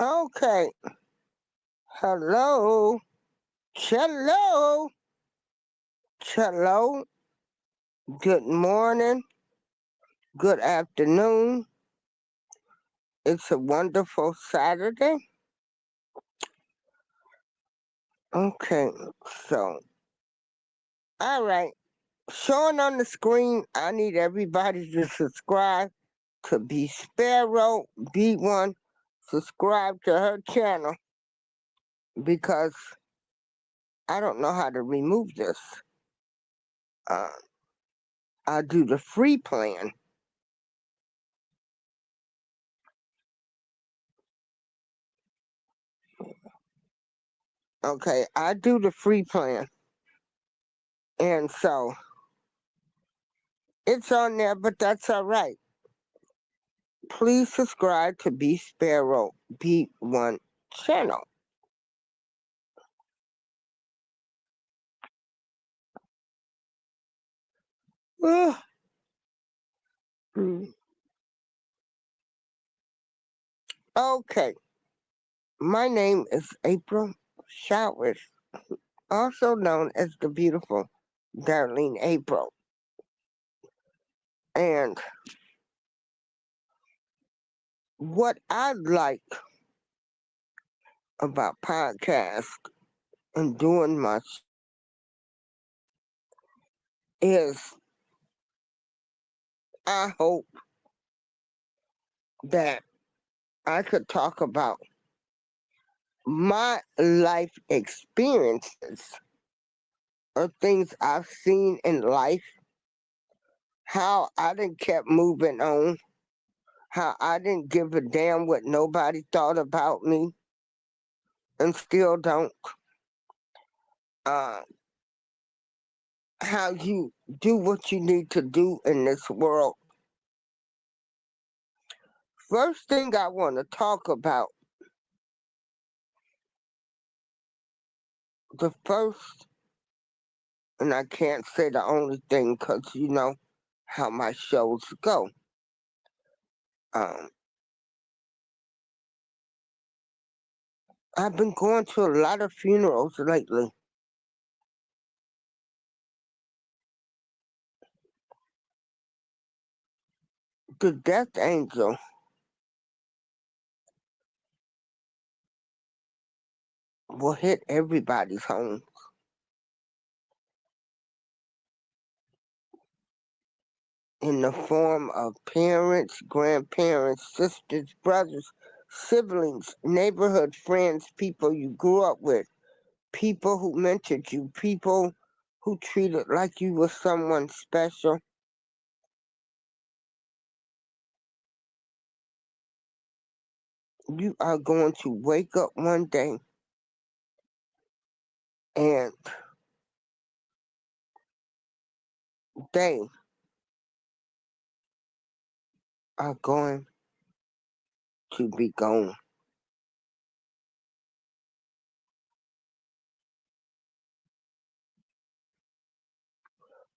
Okay. Hello. Hello. Hello. Good morning. Good afternoon. It's a wonderful Saturday. Okay. So, all right. Showing on the screen, I need everybody to subscribe to Be Sparrow B1. Subscribe to her channel because I don't know how to remove this. Uh, I do the free plan. Okay, I do the free plan. And so it's on there, but that's all right. Please subscribe to B Sparrow B1 channel. Ugh. Mm. Okay, my name is April Showers, also known as the beautiful Darlene April. And what I like about podcasts and doing my is I hope that I could talk about my life experiences or things I've seen in life, how I didn't kept moving on, how I didn't give a damn what nobody thought about me and still don't. Uh, how you do what you need to do in this world. First thing I want to talk about, the first, and I can't say the only thing because you know how my shows go. Um, I've been going to a lot of funerals lately. The death angel will hit everybody's home in the form of parents, grandparents, sisters, brothers, siblings, neighborhood friends, people you grew up with, people who mentored you, people who treated like you were someone special. You are going to wake up one day and they are going to be gone.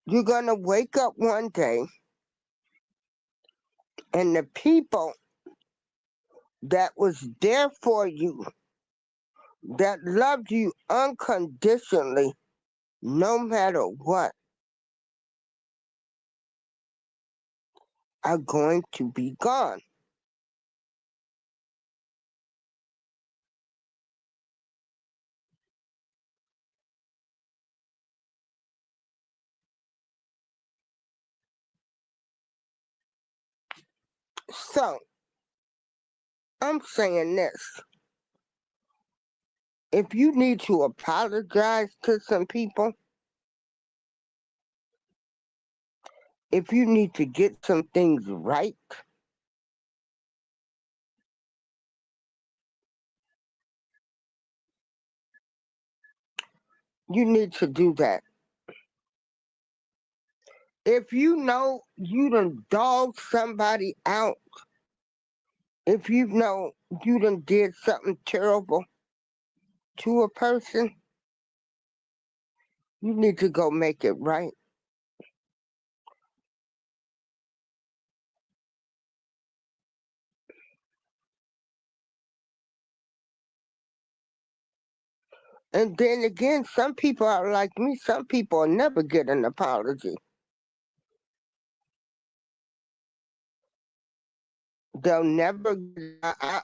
You're going to wake up one day and the people that was there for you, that loved you unconditionally, no matter what, are going to be gone. So, I'm saying this. If you need to apologize to some people, if you need to get some things right, you need to do that. If you know you done dogged somebody out, if you know you done did something terrible to a person, you need to go make it right. And then again, some people are like me. Some people will never get an apology. They'll never.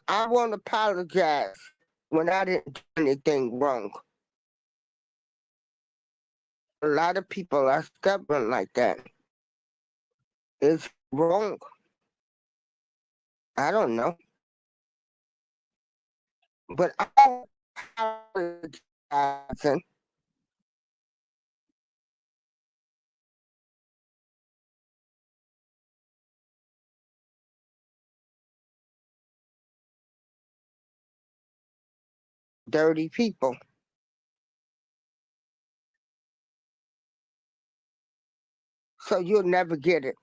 I won't apologize when I didn't do anything wrong. A lot of people are stubborn like that. It's wrong. I don't know, but I'm apologizing. Dirty people. So you'll never get it.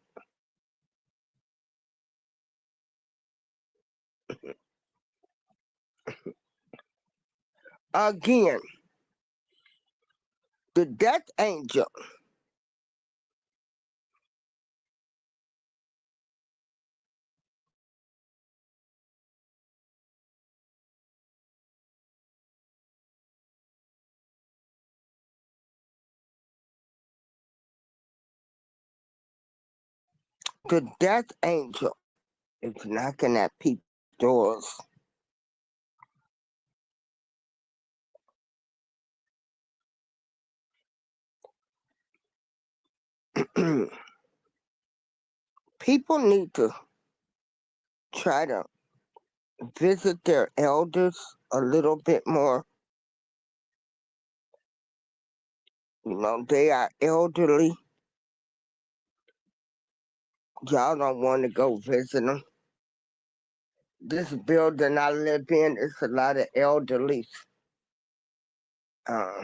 Again, the death angel. The death angel is knocking at people's doors. People need to try to visit their elders a little bit more. They are elderly. Y'all don't want to go visit them. This building I live in is a lot of elderly. Uh,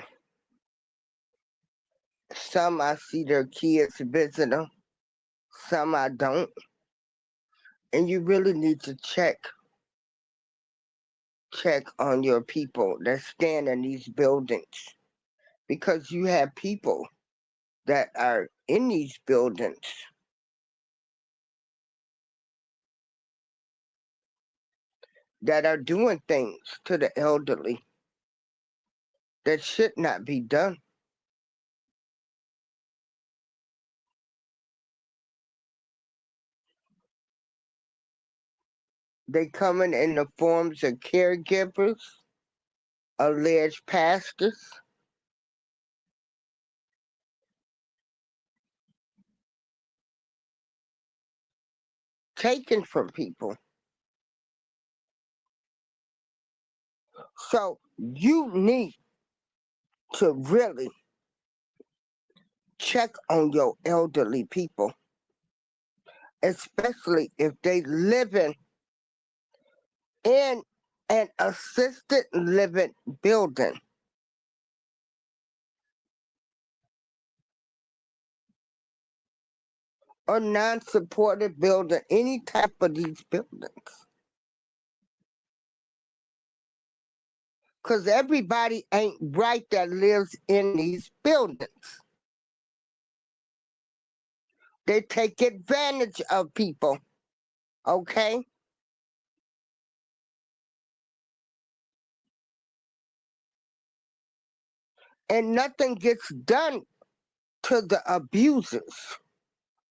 some I see their kids visit them, some I don't. And you really need to check on your people that stand in these buildings because you have people that are in these buildings that are doing things to the elderly that should not be done. They coming in the forms of caregivers, alleged pastors, taken from people. So you need to really check on your elderly people, especially if they living in an assisted living building or non-supported building, any type of these buildings. Because everybody ain't right that lives in these buildings. They take advantage of people, okay? And nothing gets done to the abusers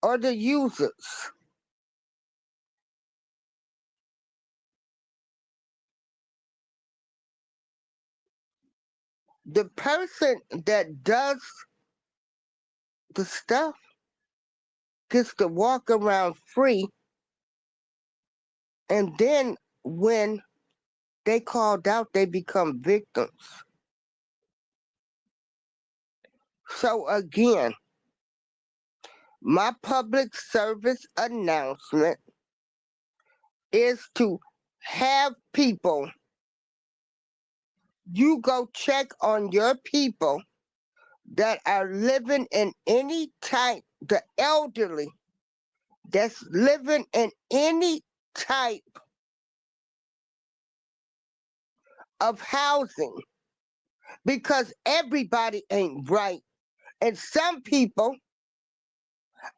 or the users. The person that does the stuff gets to walk around free, and then when they called out, they become victims. So again, my public service announcement is to have people, you go check on your people that are living in any type, the elderly that's living in any type of housing because everybody ain't right. And some people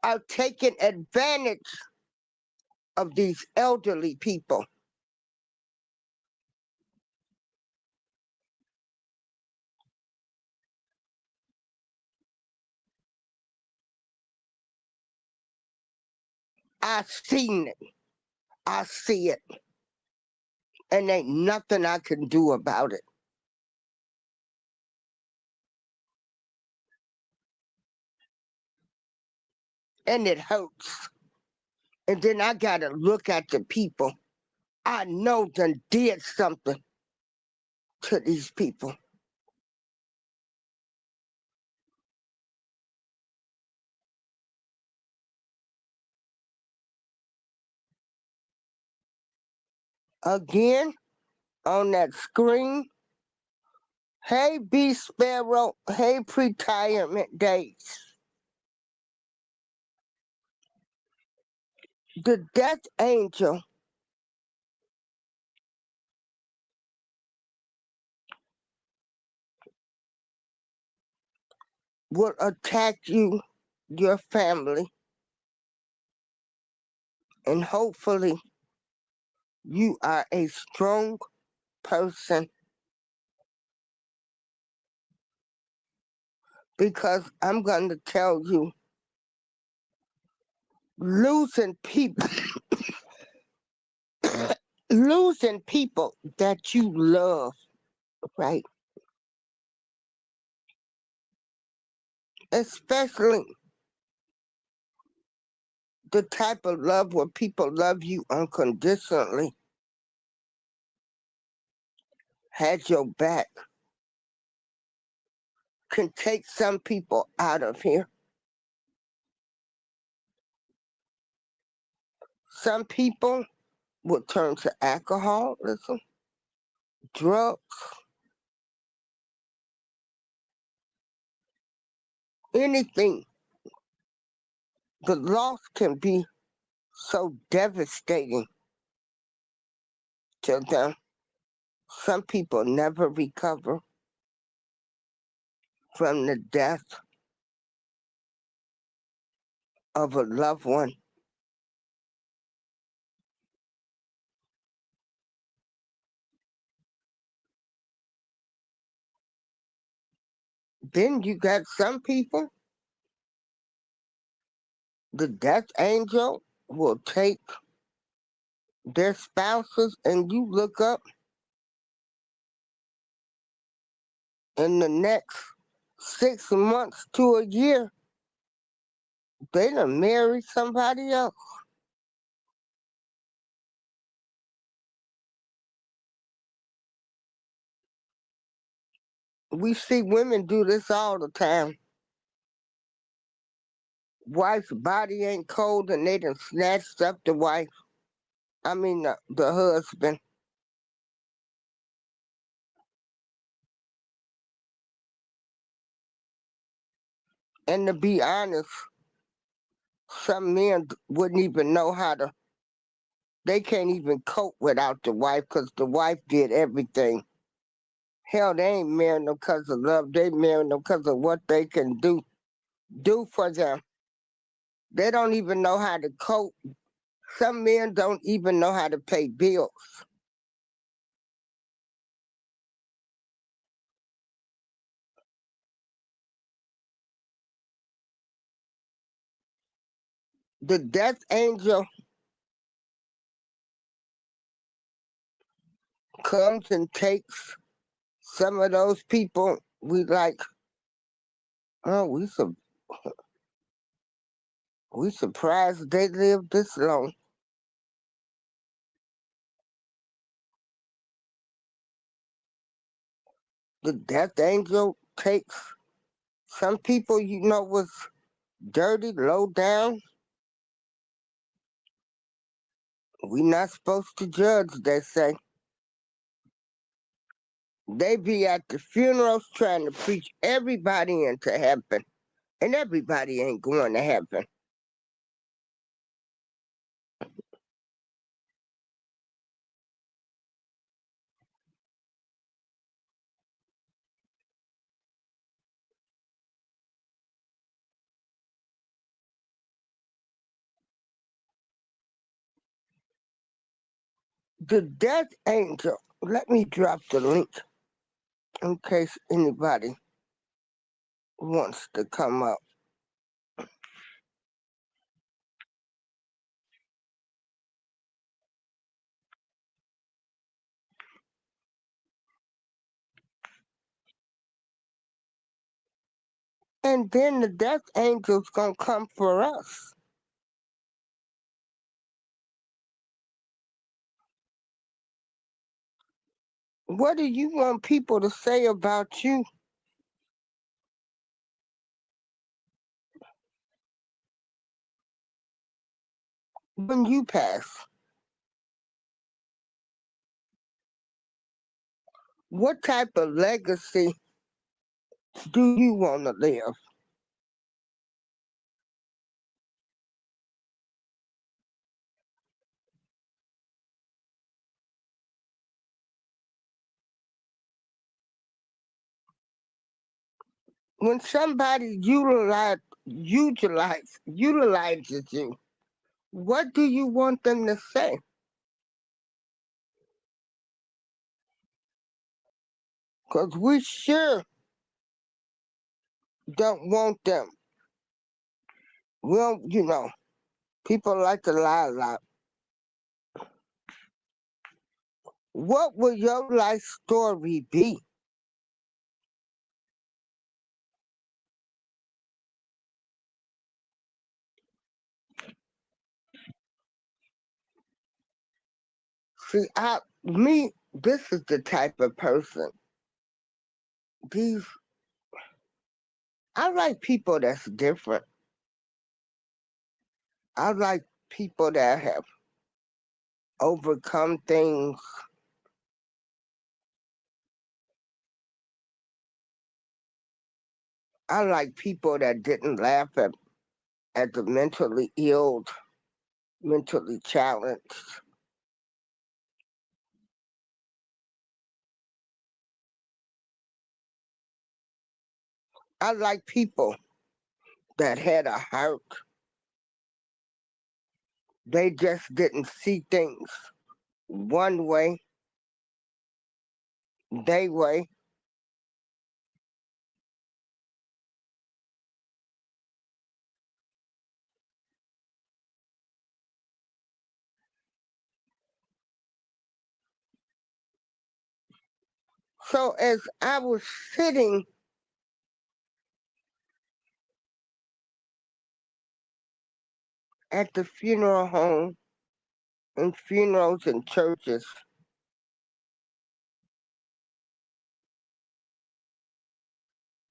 are taking advantage of these elderly people. I seen it. I see it. And ain't nothing I can do about it. And it hurts. And then I gotta look at the people I know done did something to these people. Again, on that screen, hey B Sparrow, hey retirement days. The death angel will attack you, your family, and hopefully you are a strong person, because I'm going to tell you, losing people, losing people that you love, right? Especially the type of love where people love you unconditionally, has your back, can take some people out of here. Some people will turn to alcoholism, drugs, anything. The loss can be so devastating to them. Some people never recover from the death of a loved one. Then you got some people, the death angel will take their spouses, and you look up in the next 6 months to a year, they done marry somebody else. We see women do this all the time. Wife's body ain't cold and they done snatched up the wife. I mean the husband. And to be honest, some men wouldn't even know how to. They can't even cope without the wife because the wife did everything. Hell, they ain't marrying them because of love. They marrying them because of what they can do for them. They don't even know how to cope. Some men don't even know how to pay bills. The death angel comes and takes some of those people we like. Oh, we surprised they lived this long. The death angel takes some people you know was dirty, low down. We not supposed to judge, they say. They be at the funerals trying to preach everybody into heaven. And everybody ain't going to heaven. The death angel, let me drop the link in case anybody wants to come up. And then the death angel's gonna come for us. What do you want people to say about you when you pass? What type of legacy do you want to live? When somebody utilizes you, what do you want them to say? Because we sure don't want them. Well, people like to lie a lot. What will your life story be? See, this is the type of person. These, I like people that's different. I like people that have overcome things. I like people that didn't laugh at the mentally ill, mentally challenged. I like people that had a heart. They just didn't see things one way, they way. So as I was sitting at the funeral home and funerals and churches,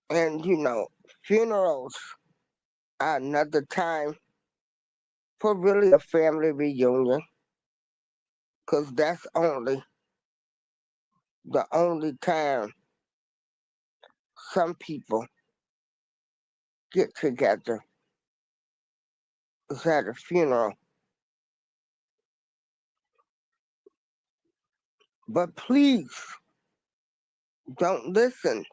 and funerals are another time for really a family reunion, because that's the only time some people get together is at a funeral. But please don't listen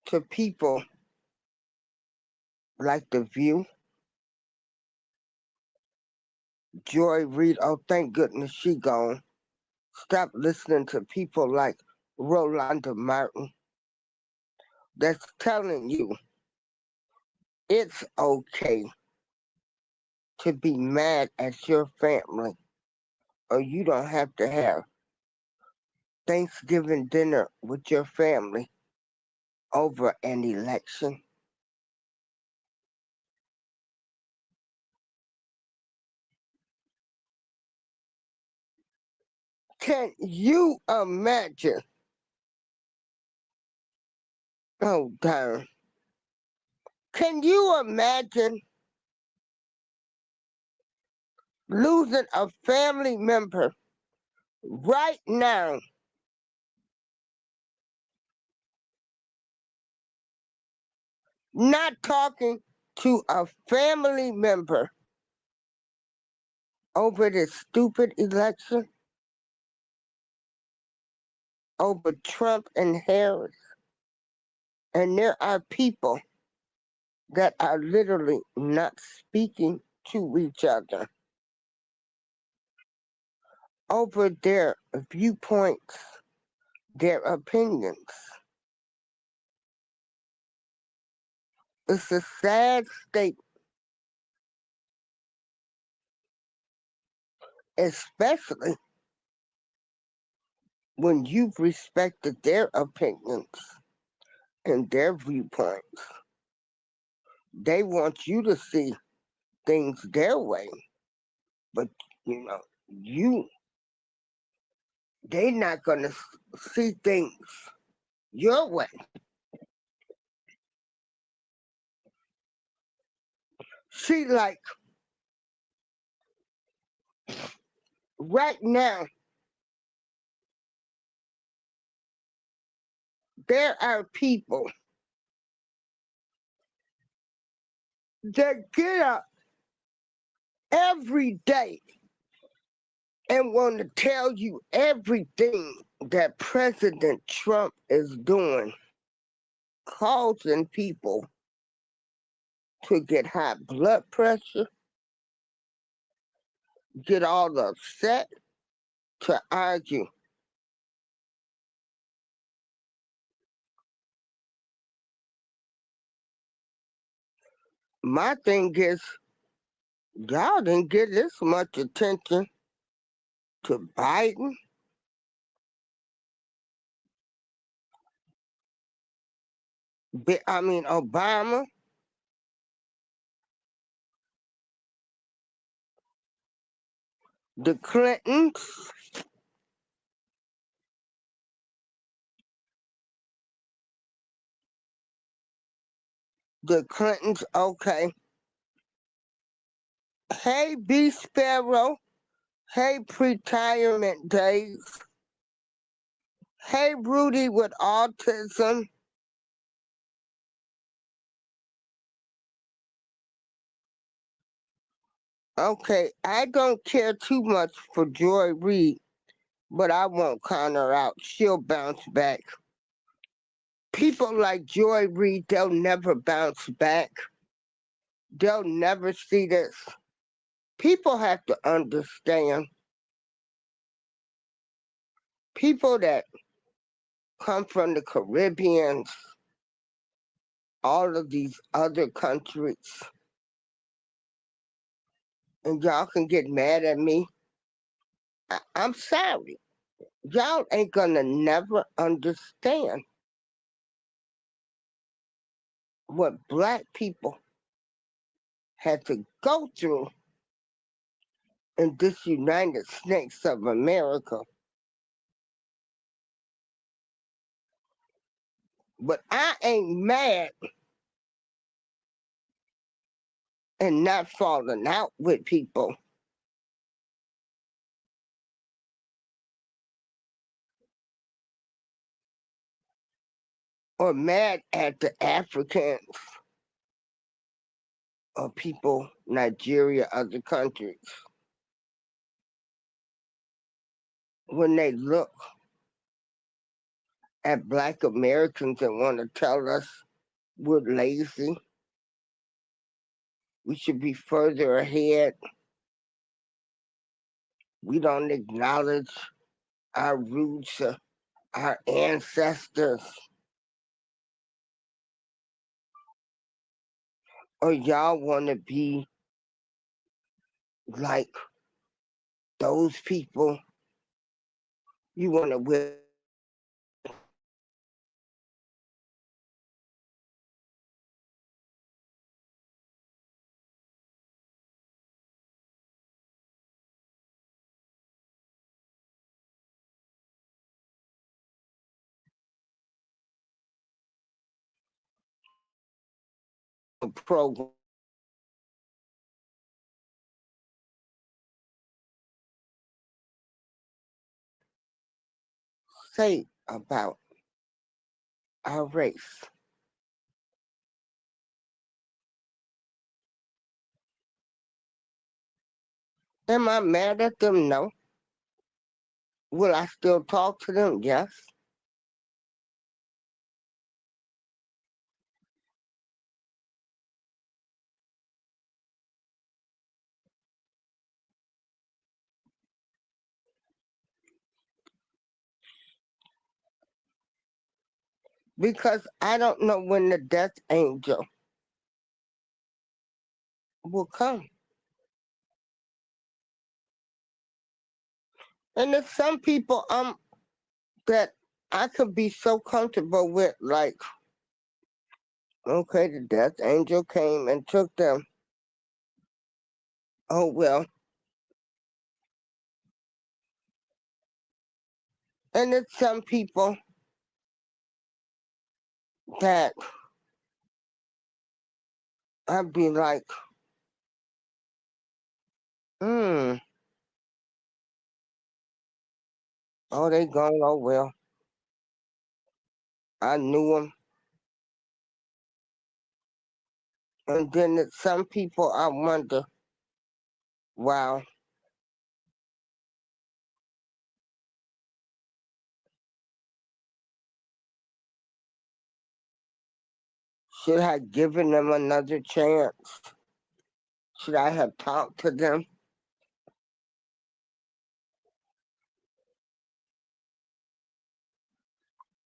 to people like The View, Joy Reid. Oh, thank goodness she gone. Stop listening to people like Rolanda Martin that's telling you it's okay to be mad at your family, or you don't have to have Thanksgiving dinner with your family over an election. Can you imagine? Oh, darn. Can you imagine losing a family member right now? Not talking to a family member over this stupid election, over Trump and Harris. And there are people that are literally not speaking to each other over their viewpoints, their opinions. It's a sad state, especially when you've respected their opinions and their viewpoints. They want you to see things their way, but you know, you they're not gonna see things your way. See, like right now, there are people that get up every day and want to tell you everything that President Trump is doing, causing people to get high blood pressure, get all upset, to argue. My thing is, y'all didn't get this much attention to Biden. I mean, Obama, the Clintons, okay. Hey, B Sparrow. Hey, Retirement Days. Hey, Rudy with autism. Okay, I don't care too much for Joy Reid, but I won't count her out. She'll bounce back. People like Joy Reid, they'll never bounce back. They'll never see this. People have to understand. People that come from the Caribbean, all of these other countries, and y'all can get mad at me. I'm sorry. Y'all ain't gonna never understand what black people had to go through in this United States of America. But I ain't mad and not falling out with people or mad at the Africans or people, Nigeria, other countries. When they look at black Americans and want to tell us we're lazy, we should be further ahead. We don't acknowledge our roots, our ancestors, or y'all want to be like those people. You want to wear a program. Say about our race. Am I mad at them? No. Will I still talk to them? Yes. Because I don't know when the death angel will come. And there's some people that I could be so comfortable with, like Okay, the death angel came and took them. Oh well. And it's some people that I'd be like, hmm, oh, they gone, oh well. I knew them. And then it's some people I wonder, wow, should I have given them another chance? Should I have talked to them?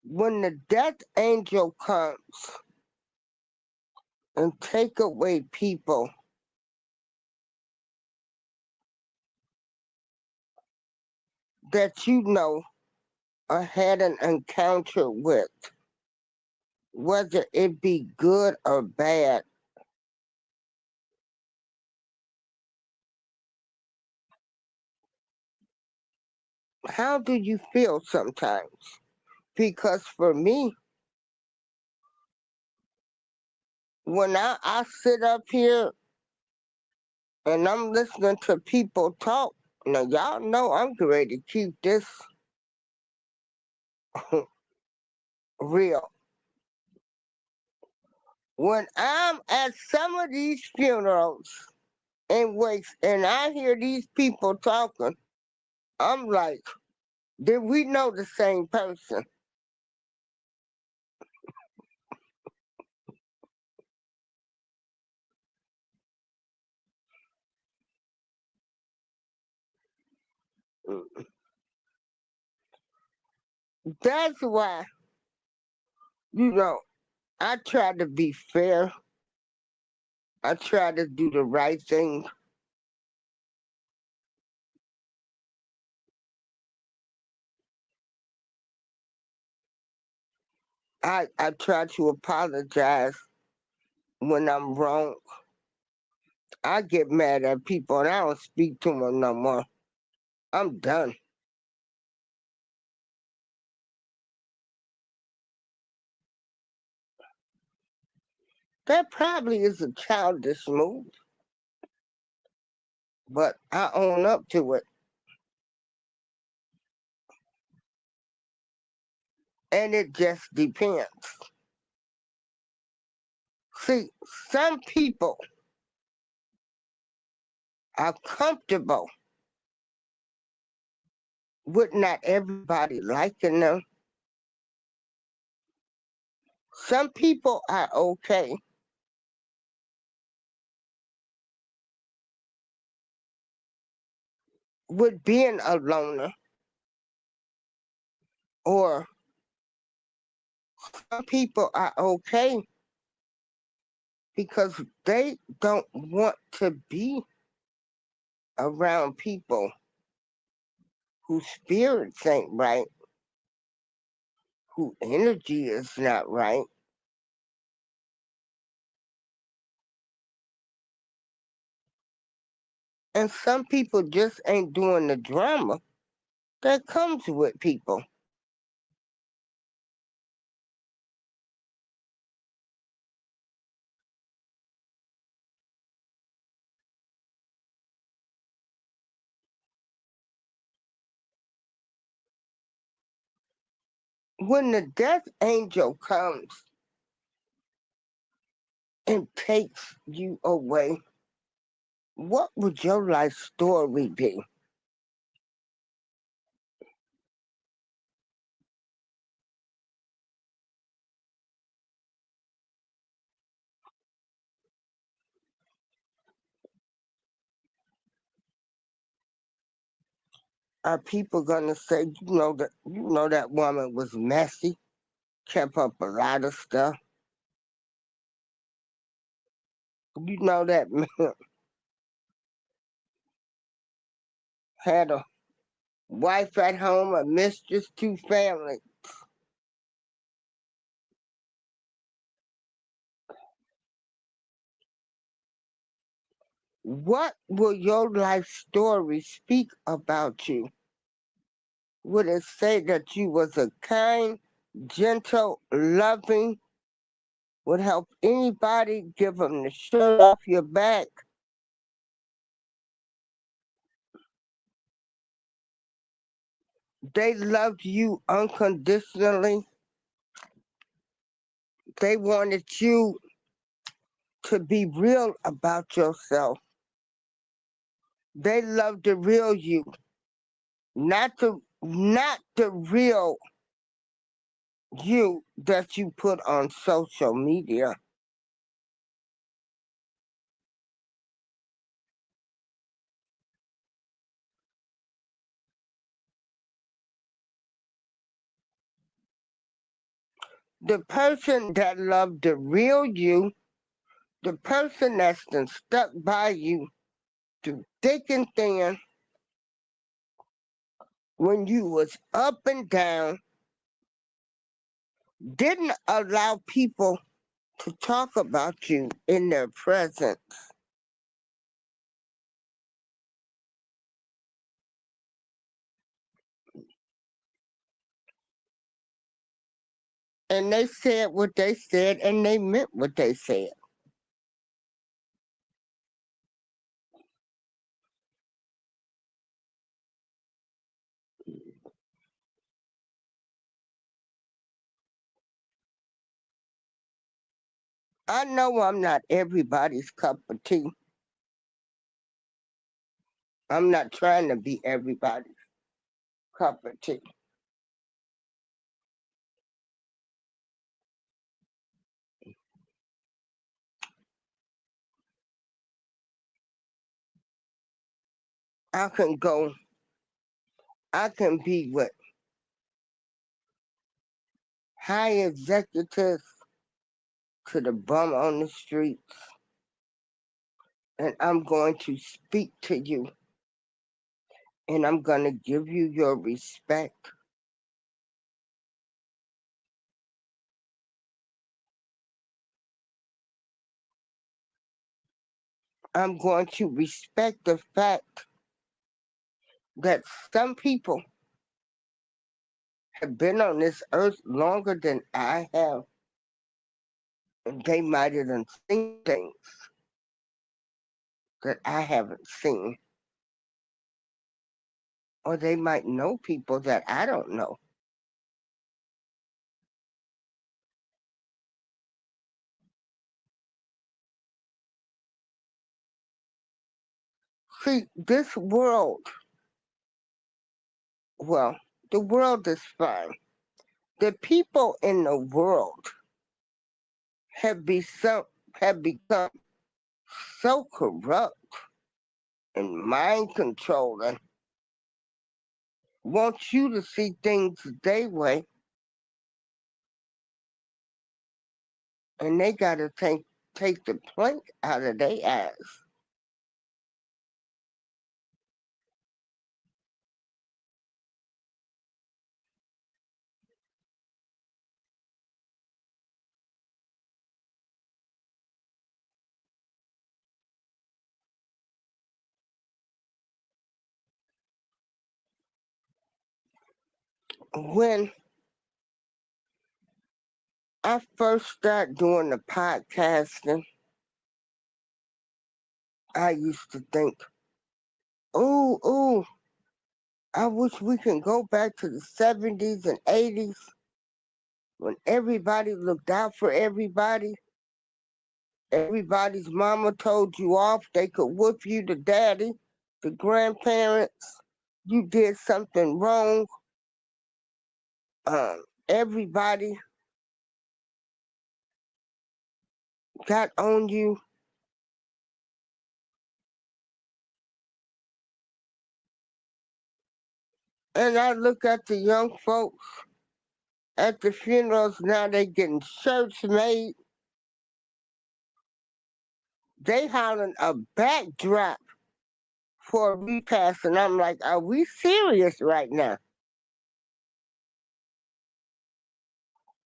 When the death angel comes and take away people that you know or had an encounter with, whether it be good or bad, how do you feel sometimes? Because for me, when I sit up here and I'm listening to people talk, now y'all know I'm ready to keep this real. When I'm at some of these funerals and wakes and I hear these people talking, I'm like, did we know the same person? That's why, you know, I try to be fair. I try to do the right thing. I try to apologize when I'm wrong. I get mad at people and I don't speak to them no more. I'm done. That probably is a childish move, but I own up to it. And it just depends. See, some people are comfortable with not everybody liking them. Some people are okay with being a loner, or some people are okay because they don't want to be around people whose spirits ain't right, whose energy is not right. And some people just ain't doing the drama that comes with people. When the death angel comes and takes you away, what would your life story be? Are people gonna say, that woman was messy, kept up a lot of stuff? You know that man had a wife at home, a mistress, two families. What will your life story speak about you? Would it say that you was a kind, gentle, loving, would help anybody, give them the shirt off your back? They loved you unconditionally. They wanted you to be real about yourself. They loved the real you, not the real you that you put on social media. The person that loved the real you, the person that's been stuck by you through thick and thin, when you was up and down, didn't allow people to talk about you in their presence. And they said what they said and they meant what they said. I know I'm not everybody's cup of tea. I'm not trying to be everybody's cup of tea. I can go, I can be with high executives to the bum on the street, and I'm going to speak to you, and I'm going to give you your respect. I'm going to respect the fact that some people have been on this earth longer than I have, and they might have done seen things that I haven't seen, or they might know people that I don't know. See, this world, well, the world is fine. The people in the world have become so corrupt and mind controlling, want you to see things their way, and they gotta take the plank out of their eyes. When I first started doing the podcasting, I used to think, ooh, I wish we can go back to the 70s and 80s when everybody looked out for everybody. Everybody's mama told you off. They could whoop you, the daddy, the grandparents. You did something wrong. Everybody got on you. And I look at the young folks at the funerals now, they getting shirts made. They hollering a backdrop for a repast. And I'm like, are we serious right now?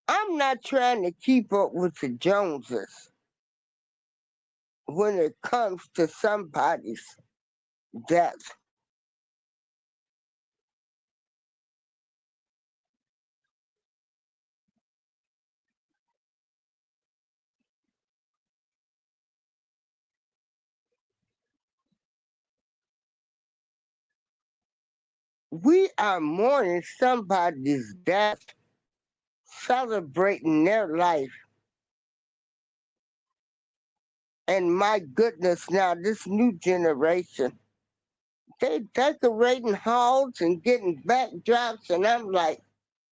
I'm not trying to keep up with the Joneses. when it comes to somebody's death. We are mourning somebody's death, celebrating their life. And my goodness, now this new generation, they decorating halls and getting backdrops, and I'm like,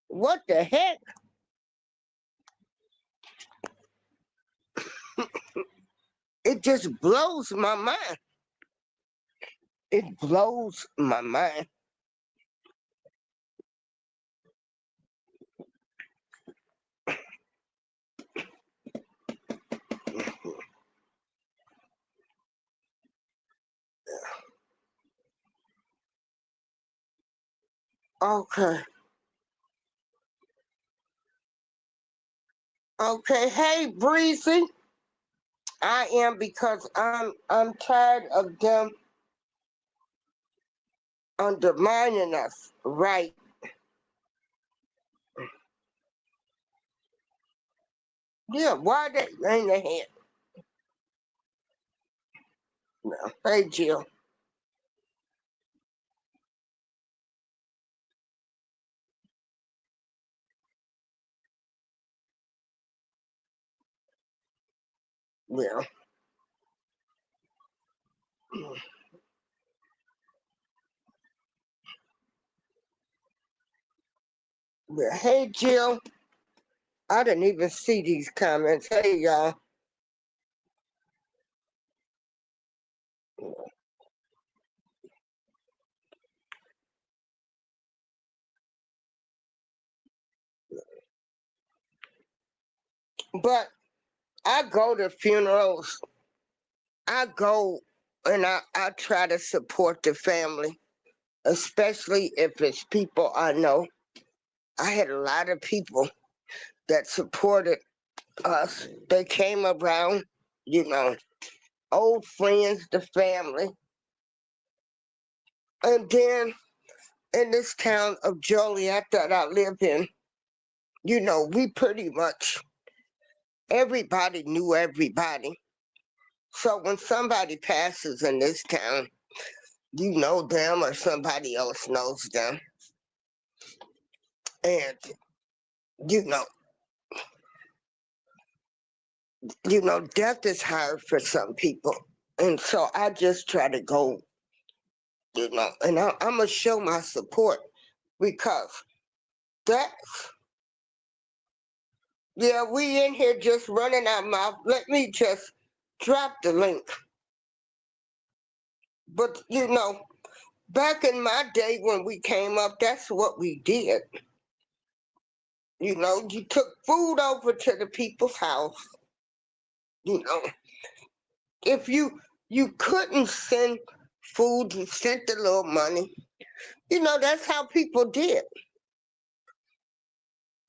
what the heck? It just blows my mind. It blows my mind. Okay. Okay. Hey, Breezy. I am because I'm tired of them undermining us. Right. Yeah, why they in the head? No. Hey, Jill. Yeah. Yeah. Hey, Jill. I didn't even see these comments. Hey, y'all. But I go to funerals. I go and I try to support the family, especially if it's people I know. I had a lot of people that supported us. They came around, you know, old friends, the family. And then in this town of Joliet that I live in, we pretty much, everybody knew everybody. So when somebody passes in this town, you know them or somebody else knows them. And, you know, death is hard for some people. And so I just try to go, and I'm going to show my support because that's, yeah, we in here just running our mouth. Let me just drop the link. But, back in my day when we came up, that's what we did. You took food over to the people's house. You know, if you couldn't send food, you sent a little money. That's how people did.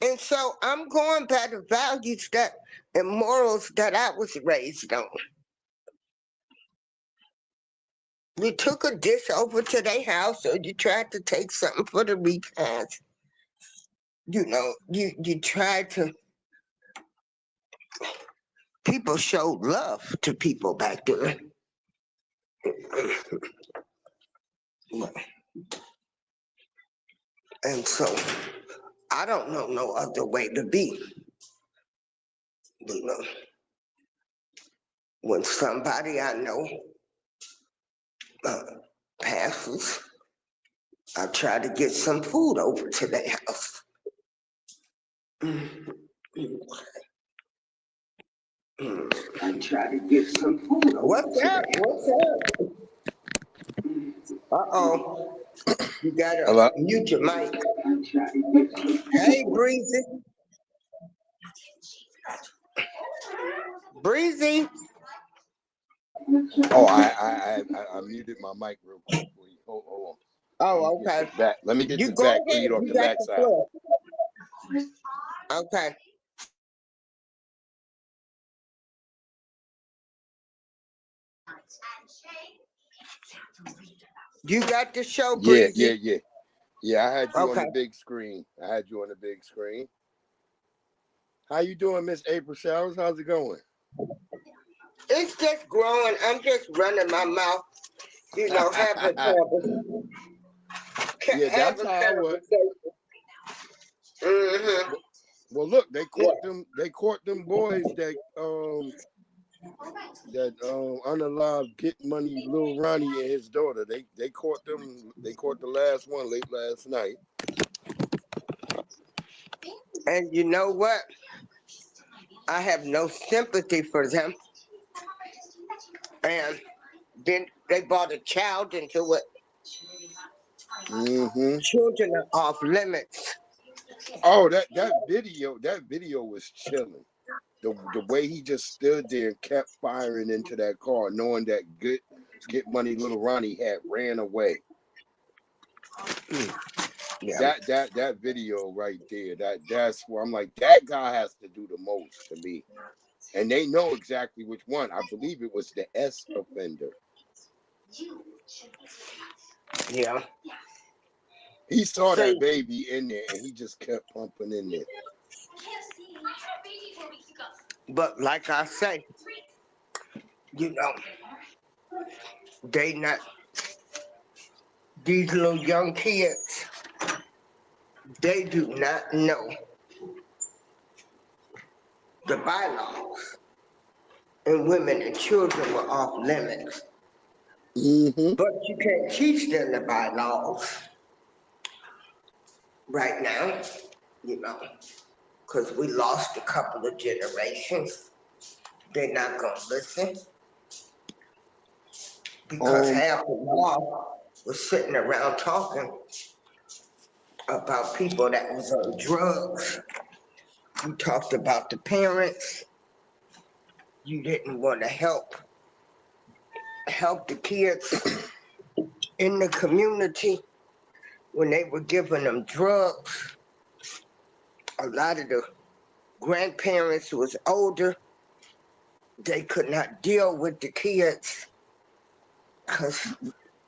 And so I'm going by the values that and morals that I was raised on. You took a dish over to their house or you tried to take something for the repast. You tried to, people showed love to people back then. And so I don't know no other way to be. You know, when somebody I know uh, passes, I try to get some food over to their house. I try to get some food. What's up? What's up? Uh-oh. You gotta Hello? mute your mic. Hey, Breezy. Breezy. Oh, I muted my mic real quick for you. Hold on. Oh, okay. Let me get You this go back ahead. feed off You the got the backside. floor. Okay. You got the show, Yeah, Breezy? Yeah, I had you on Okay. the big screen. How you doing, Miss April Showers? How's it going? It's just growing. I'm just running my mouth, Yeah, that's having how I was. conversation. Mm-hmm. Well, look, they Yeah. caught them boys that unalive Get Money, Lil Ronnie and his daughter. They caught them. They caught the last one late last night. And you know what? I have no sympathy for them. And then they brought a child into it. Mm-hmm. Children are off limits. Oh, that video was chilling. The way he just stood there and kept firing into that car, knowing that Get Money Little Ronnie had ran away. Yeah. That video right there, that's where I'm like, that guy has to do the most to me. And they know exactly which one. I believe it was the S offender. Yeah. He saw See, that baby in there and he just kept pumping in there. but like I say, you know, they not these little young kids, they do not know the bylaws. And women and children were off limits. Mm-hmm. But you can't teach them the bylaws right now, because we lost a couple of generations. They're not going to listen because half the law was sitting around talking about people that was on drugs. You talked about the parents. You didn't want to help the kids in the community when they were giving them drugs. A lot of the grandparents who was older, they could not deal with the kids because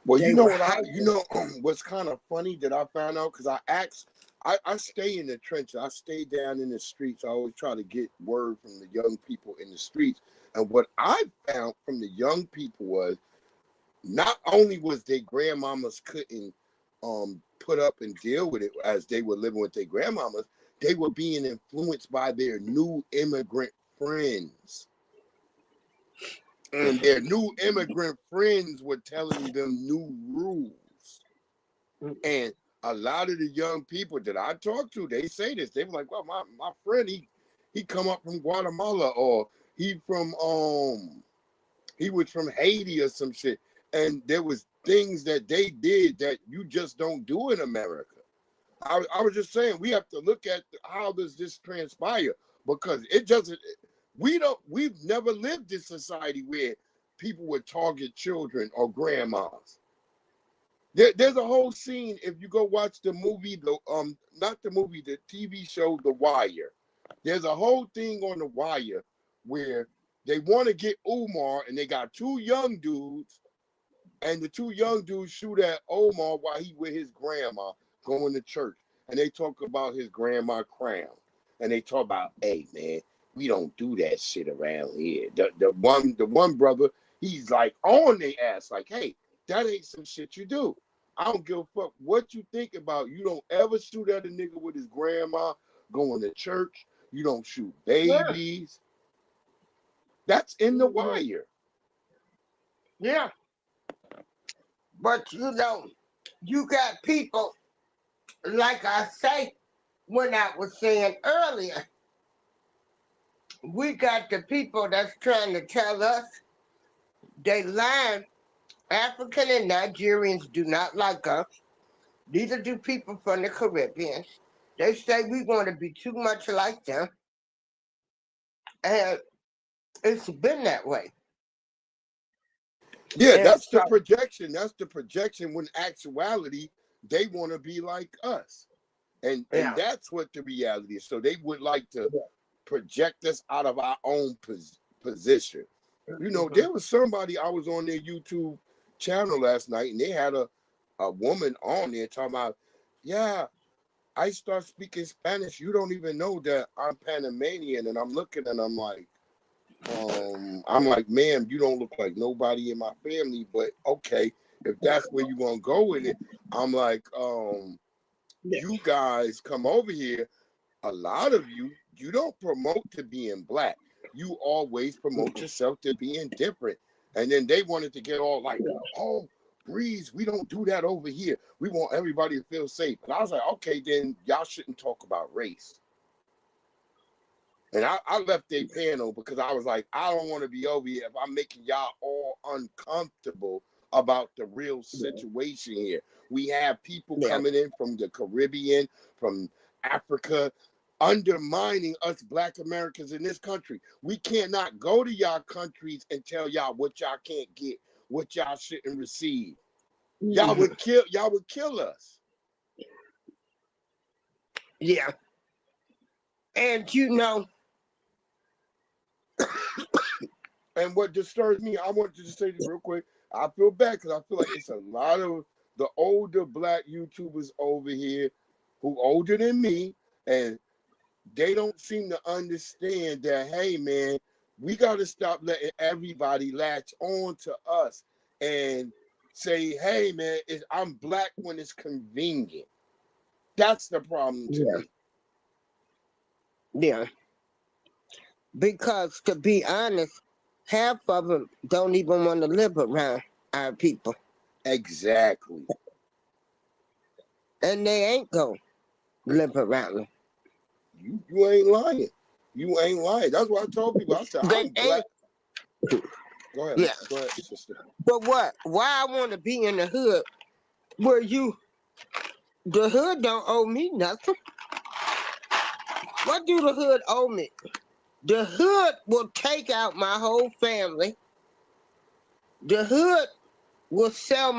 Well, they you know were what hyper. what's kind of funny that I found out, because I stay in the trenches. I stay down in the streets. I always try to get word from the young people in the streets. And what I found from the young people was, not only was their grandmamas couldn't put up and deal with it as they were living with their grandmamas, they were being influenced by their new immigrant friends. And their new immigrant friends were telling them new rules. And a lot of the young people that I talk to, they say this. They were like, well, my friend, he come up from Guatemala, or he was from Haiti or some shit. And there was things that they did that you just don't do in America. I was just saying, we have to look at how does this transpire, because it doesn't. We've never lived in society where people would target children or grandmas. There's a whole scene, if you go watch the movie, not the movie, the TV show The Wire. There's a whole thing on The Wire where they want to get Umar, and they got two young dudes, and the two young dudes shoot at Omar while he with his grandma going to church. And they talk about his grandma crown. And they talk about, hey man, we don't do that shit around here. The one brother, he's like on their ass, like, hey, that ain't some shit you do. I don't give a fuck what you think about. You don't ever shoot at a nigga with his grandma going to church. You don't shoot Yeah. babies. That's in The Wire. Yeah. But you got people, like I say, when I was saying earlier, we got the people that's trying to tell us they lying. African and Nigerians do not like us. Neither do people from the Caribbean. They say we want to be too much like them. And it's been that way. Yeah, And that's the so, projection. That's the projection, when actuality, they want to be like us. And yeah. that's what the reality is. So they would like to project us out of our own position. You know, Mhm. there was somebody, I was on their YouTube channel last night, and they had a woman on there talking about, yeah, I start speaking Spanish. You don't even know that I'm Panamanian. And I'm looking and I'm like, ma'am, you don't look like nobody in my family, but okay, if that's where you're gonna go with it, I'm like, you guys come over here. A lot of you don't promote to being black. You always promote yourself to being different. And then they wanted to get all like, oh, Breeze, we don't do that over here. We want everybody to feel safe. And I was like, okay, then y'all shouldn't talk about race. And I left their panel because I was like, I don't want to be over here if I'm making y'all all uncomfortable about the real situation here. We have people coming in from the Caribbean, from Africa, undermining us Black Americans in this country. We cannot go to y'all countries and tell y'all what y'all can't get, what y'all shouldn't receive. Y'all would kill us. Yeah. And you know, and what disturbs me, I want to just say this real quick. I feel bad because I feel like it's a lot of the older Black YouTubers over here who older than me, and they don't seem to understand that, hey, man, we got to stop letting everybody latch on to us and say, hey, man, I'm Black when it's convenient. That's the problem to me. Yeah. Because to be honest, half of them don't even want to live around our people. Exactly. And they ain't going to live around them. You ain't lying. You ain't lying. That's what I told people. I said, I'm Black. Go ahead. Yeah. Go ahead, sister. But what? Why I want to be in the hood where the hood don't owe me nothing. What do the hood owe me? The hood will take out my whole family. The hood will sell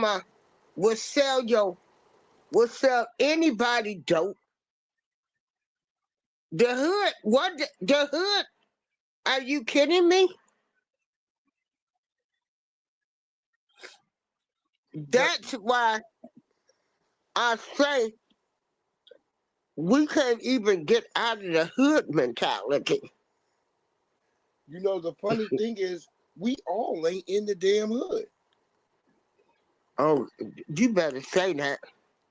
anybody dope. The hood, the hood? Are you kidding me? That's why I say we can't even get out of the hood mentality. You know, the funny thing is, we all ain't in the damn hood. Oh, you better say that.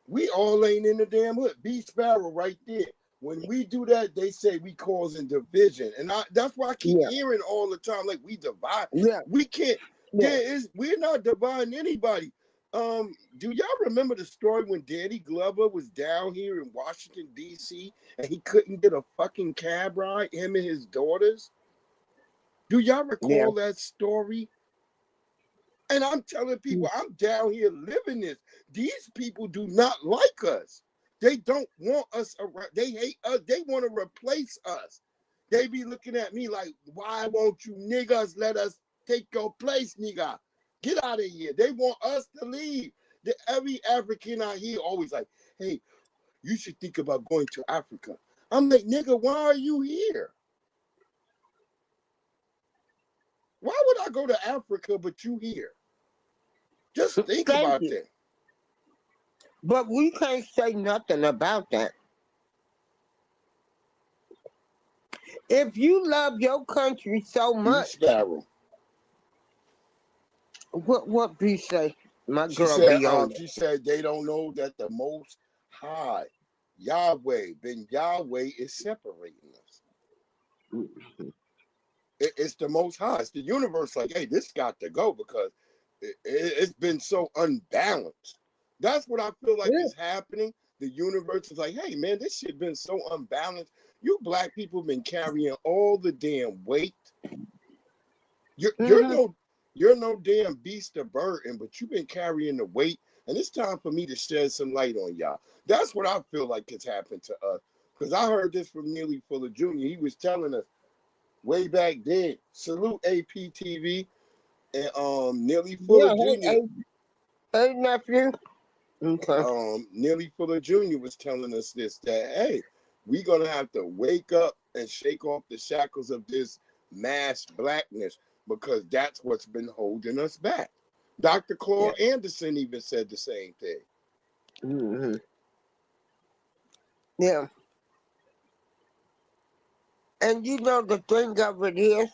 We all ain't in the damn hood. B Sparrow right there. When we do that, they say we causing division. And that's why I keep hearing all the time, like, we divide. Yeah. We can't, we're not dividing anybody. Do y'all remember the story when Danny Glover was down here in Washington, D.C., and he couldn't get a fucking cab ride, him and his daughters? Do y'all recall that story? And I'm telling people, I'm down here living this. These people do not like us. They don't want us around. They hate us. They want to replace us. They be looking at me like, why won't you niggas let us take your place, nigga? Get out of here. They want us to leave. Every African out here always like, hey, you should think about going to Africa. I'm like, nigga, why are you here? Why would I go to Africa but you here? Just think about that. But we can't say nothing about that. If you love your country so much, Sparrow. What B say? My girl said, be on. She said they don't know that the Most High, Yahweh, Ben Yahweh is separating us. It's the Most High. It's the universe. Like, hey, this got to go because it's been so unbalanced. That's what I feel like is happening. The universe is like, hey, man, this shit been so unbalanced. You Black people been carrying all the damn weight. You're no damn beast of burden, but you've been carrying the weight, and it's time for me to shed some light on y'all. That's what I feel like has happened to us. Because I heard this from Neely Fuller Jr. He was telling us way back then. Salute APTV and Neely Fuller Jr. Hey, nephew. Okay. Neely Fuller Jr. was telling us this, that, hey, we're going to have to wake up and shake off the shackles of this mass blackness because that's what's been holding us back. Dr. Yeah. Claude Anderson even said the same thing. Hmm. Yeah. And you know the thing of it is,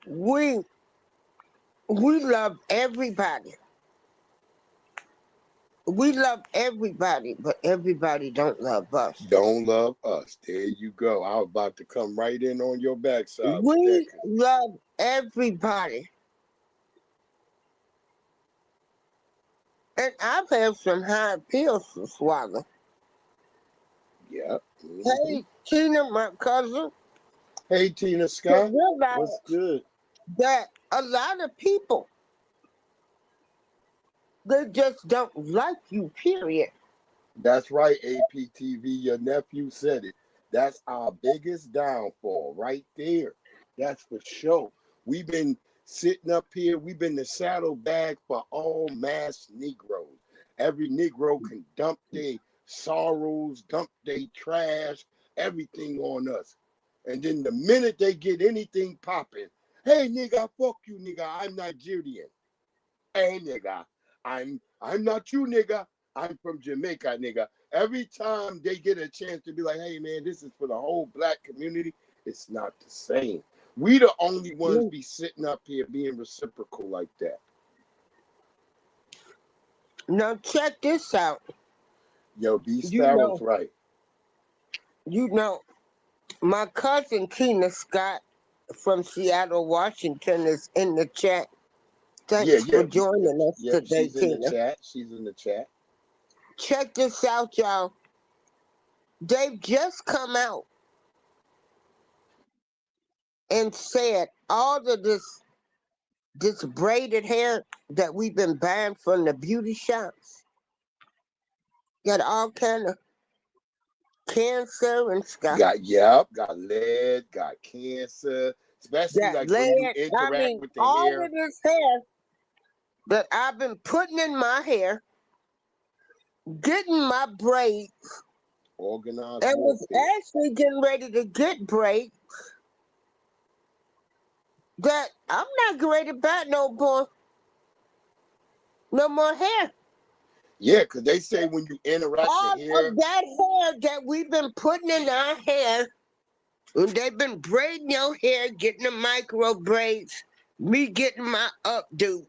we we love everybody. We love everybody, but everybody don't love us. Don't love us. There you go. I was about to come right in on your backside with that. We love everybody. And I've had some hard pills to swallow. Yeah. Hey, Tina, my cousin, Hey, Tina to Scott. realize What's good? that a lot of people, they just don't like you, period. That's right, APTV. Your nephew said it. That's our biggest downfall right there. That's for sure. We've been sitting up here. We've been the saddlebag for all mass Negroes. Every Negro can dump their sorrows, dump their trash, everything on us. And then the minute they get anything popping, hey nigga, fuck you, nigga. I'm Nigerian. Hey nigga, I'm not you, nigga. I'm from Jamaica, nigga. Every time they get a chance to be like, hey man, this is for the whole black community, it's not the same. We the only ones be sitting up here being reciprocal like that. Now check this out. Yo, B You Sparrow's know, right. you know, my cousin Tina Scott from Seattle, Washington is in the chat. Yeah, Thanks for joining us yep, today, she's in the Tina. chat. She's in the chat. Check this out, y'all. They've just come out and said all of this braided hair that we've been buying from the beauty shops got all kind of cancer and stuff. Got lead, got cancer, especially That like when you lead, I interact mean, with the all hair. of this hair that I've been putting in my hair, getting my braids, Organized and was warfare. actually getting ready to get braids. That I'm not ready to buy no more hair. Yeah, because they say when you interact the All hair, of that hair that we've been putting in our hair, and they've been braiding your hair, getting the micro braids, me getting my updos,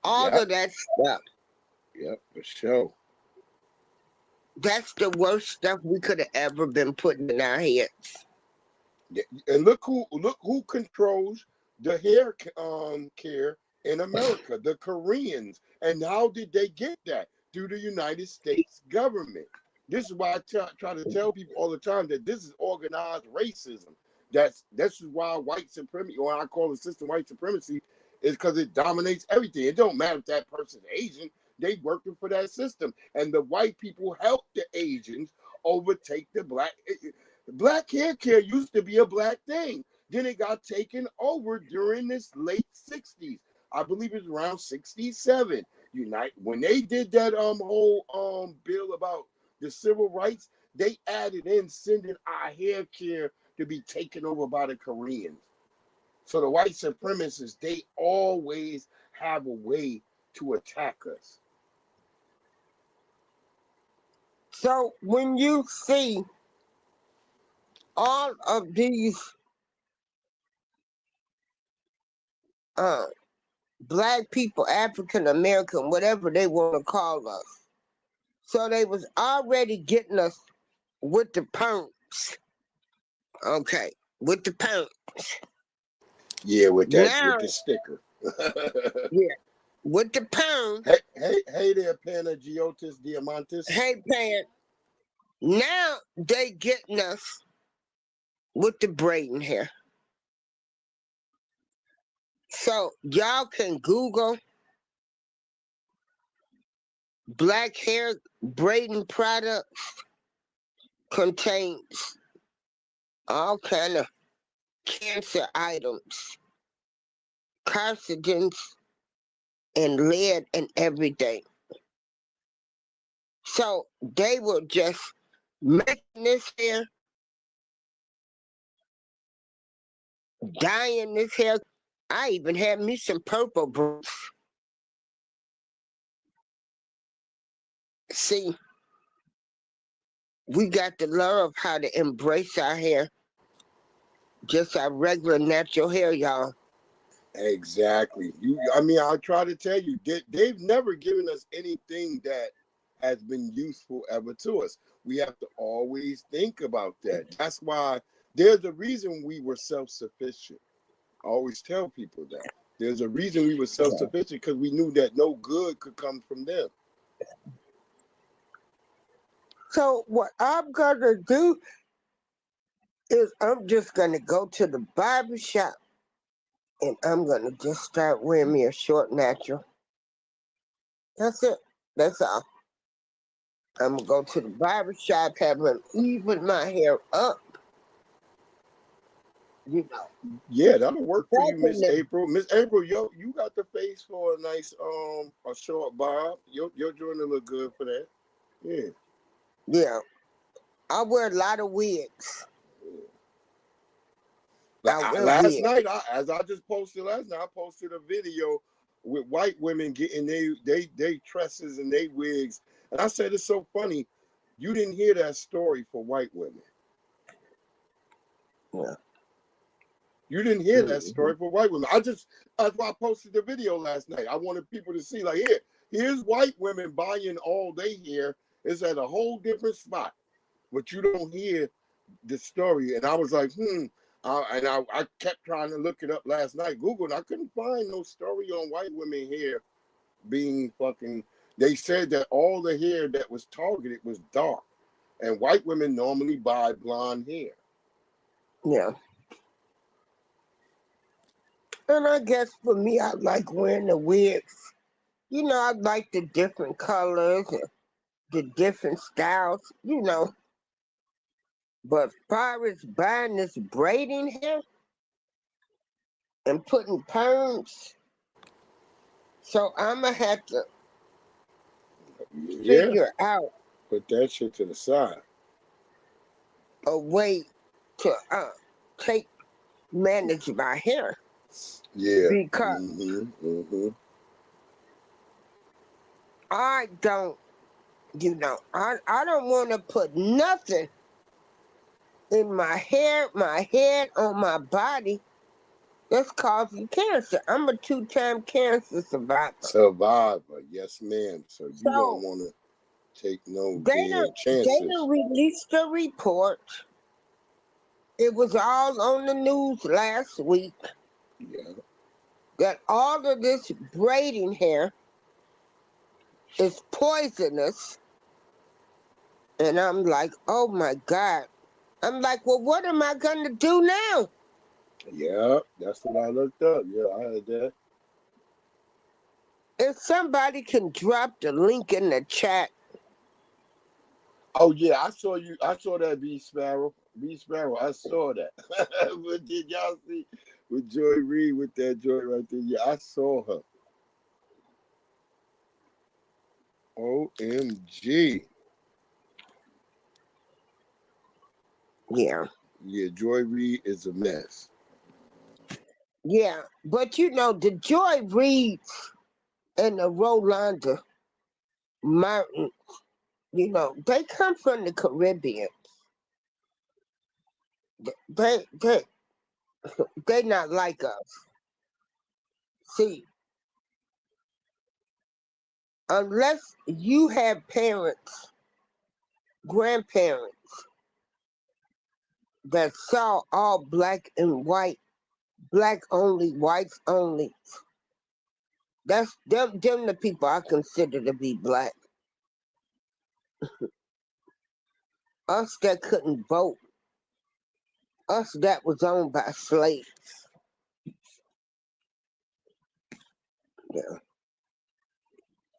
all yep, of that stuff. for sure. That's the worst stuff we could have ever been putting in our heads. Yeah, and look who controls the hair care in America, the Koreans. And how did they get that? Through the United States government. This is why I try to tell people all the time that this is organized racism. This is why white supremacy, or I call it system white supremacy, is because it dominates everything. It don't matter if that person's Asian, they working for that system. And the white people help the Asians overtake the black. Black hair care used to be a black thing. Then it got taken over during this late 60s. I believe it's around 67. When they did that whole bill about the civil rights, they added in sending our hair care to be taken over by the Koreans. So the white supremacists, they always have a way to attack us. So when you see all of these uh, black people, African American, whatever they want to call us, so they was already getting us with the perms. Okay, with the perms. Yeah, with Now, the sticker. yeah, with the perms. Hey there, Panagiotis Diamantis. Hey, Pan. Now they getting us with the braiding hair. So y'all can Google black hair braiding products contains all kind of cancer items, carcinogens, and lead and everything. So they were just making this hair, dyeing this hair, I even had me some purple boots. See, we got to learn how to embrace our hair, just our regular natural hair, y'all. Exactly. I mean, I try to tell you, they've never given us anything that has been useful ever to us. We have to always think about that. That's why there's a reason we were self-sufficient. I always tell people that. There's a reason we were self-sufficient, because we knew that no good could come from them. So what I'm gonna do is I'm just gonna go to the barber shop and I'm gonna just start wearing me a short natural. That's it. That's all. I'm gonna go to the barber shop, have them even my hair up. You know, Yeah, that'll work for you, back in Miss the April. Miss April, yo, you got the face for a nice a short bob. Your joint will look good for that. Yeah. yeah, I wear a lot of wigs. I wear Last wigs. night, as I just posted last night, I posted a video with white women getting they tresses and they wigs, and I said it's so funny. You didn't hear that story for white women. Yeah. You didn't hear that Mm-hmm. story for white women. That's why I posted the video last night. I wanted people to see, like, here's white women buying all they hair. It's at a whole different spot, but you don't hear the story. And I was like, I kept trying to look it up last night, Google, and I couldn't find no story on white women hair being fucking. They said that all the hair that was targeted was dark, and white women normally buy blonde hair. Yeah. And I guess for me, I like wearing the wigs. You know, I like the different colors and the different styles, you know. But far as buying this braiding hair and putting perms, so I'ma have to Yeah, figure out put that shit to the side. a way to take manage my hair Yeah. because Mm-hmm. I don't, you know, I don't want to put nothing in my hair, my head, on my body that's causing cancer. I'm a two-time cancer survivor. Survivor, yes, ma'am. So you don't So want to take no they damn don't chances. release the report. It was all on the news last week Yeah. that all of this braiding hair is poisonous. And I'm like, oh my God. I'm like, well, what am I going to do now? Yeah, that's what I looked up. Yeah, I heard that. If somebody can drop the link in the chat. Oh yeah, I saw you. I saw that B Sparrow. B Sparrow. I saw that. But did y'all see with Joy Reid with that joy right there? Yeah, I saw her. OMG. Yeah. Yeah, Joy Reid is a mess. Yeah. But you know, the Joy Reids and the Rolanda Martin, you know, they come from the Caribbean. They they they not like us. See, unless you have parents, grandparents that saw all black and white, black only, whites only. That's them the people I consider to be black. Us that couldn't vote, us that was owned by slaves. Yeah.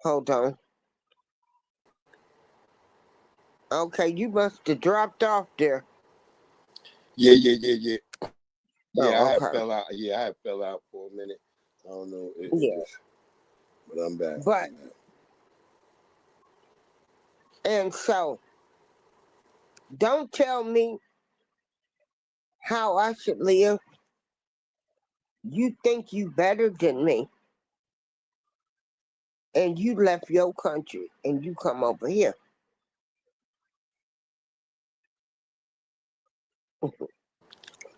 Hold on. Okay, you must have dropped off there. Yeah. Yeah, I Oh, had okay. fell out. Yeah, I had fell out for a minute. I don't know. It Yeah. just, but I'm back. But I'm back. and so don't tell me how I should live. You think you better than me, and you left your country and you come over here.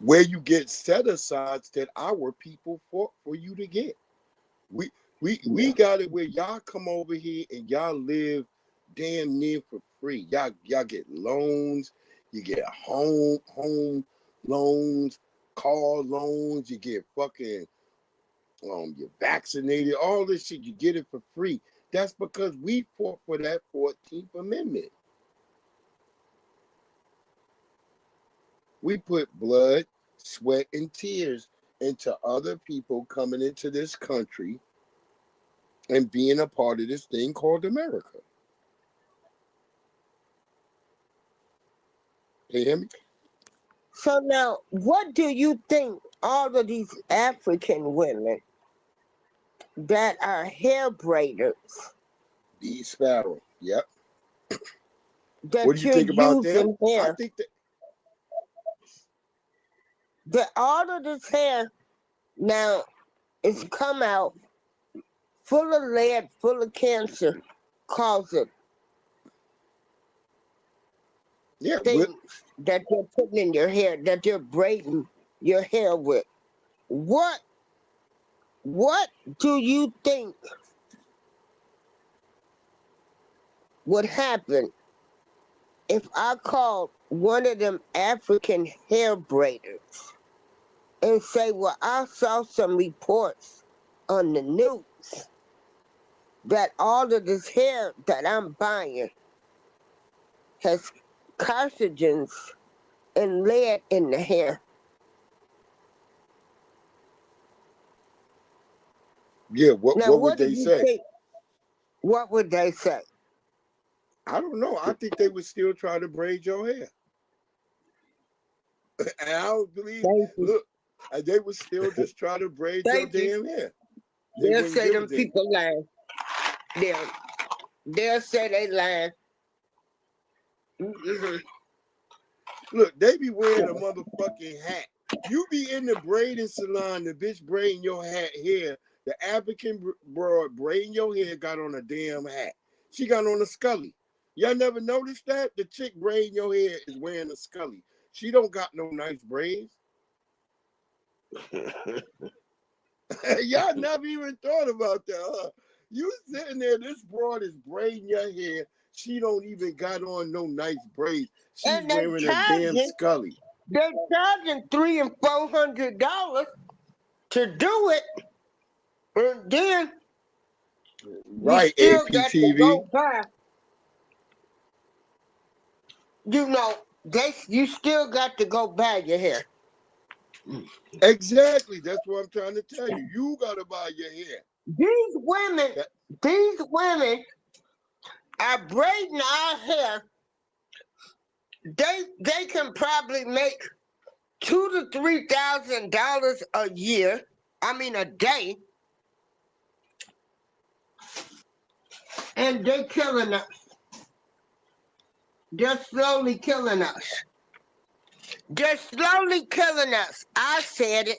Where you get set asides that our people fought for you to get. We we Yeah. got it where y'all come over here and y'all live damn near for free. Y'all get loans, you get home loans, car loans, you get fucking you're vaccinated, all this shit, you get it for free. That's because we fought for that 14th Amendment. We put blood, sweat, and tears into other people coming into this country and being a part of this thing called America. You hear me? So now, what do you think all of these African women that are hair braiders D Sparrow. Yep. What do that you you're think about them? using I here, think that that all of this hair now is come out full of lead, full of cancer, causing yeah, things that you're putting in your hair, that you're braiding your hair with. What what do you think would happen if I called one of them African hair braiders and say, well, I saw some reports on the news that all of this hair that I'm buying has carcinogens and lead in the hair. yeah. Now, What would what do they you say? think? What would they say? I don't know. I think they would still try to braid your hair. And I don't believe. Thank you. Look, they would still just try to braid your Thank you. damn hair. They They'll wouldn't say give a them damn. people lying. They'll, they'll say they lying. Mhm. Look, they be wearing a motherfucking hat. You be in the braiding salon, the bitch braiding your hair. The African broad braiding your hair got on a damn hat. She got on a Scully. Y'all never noticed that? The chick braiding your hair is wearing a Scully. She don't got no nice braids. Y'all never even thought about that, huh? You sitting there, this broad is braiding your hair. She don't even got on no nice braids. She's And they wearing a damn charging, Scully. they're charging $300 and $400 to do it, and then you Right, still got to APTV. go buy. You still got to go buy your hair. Exactly. That's what I'm trying to tell you. You gotta buy your hair. These women, That- these women are braiding our hair. They can probably make $2,000 to $3,000 a year. I mean a day, and they're killing us. They're slowly killing us. They're slowly killing us. I said it.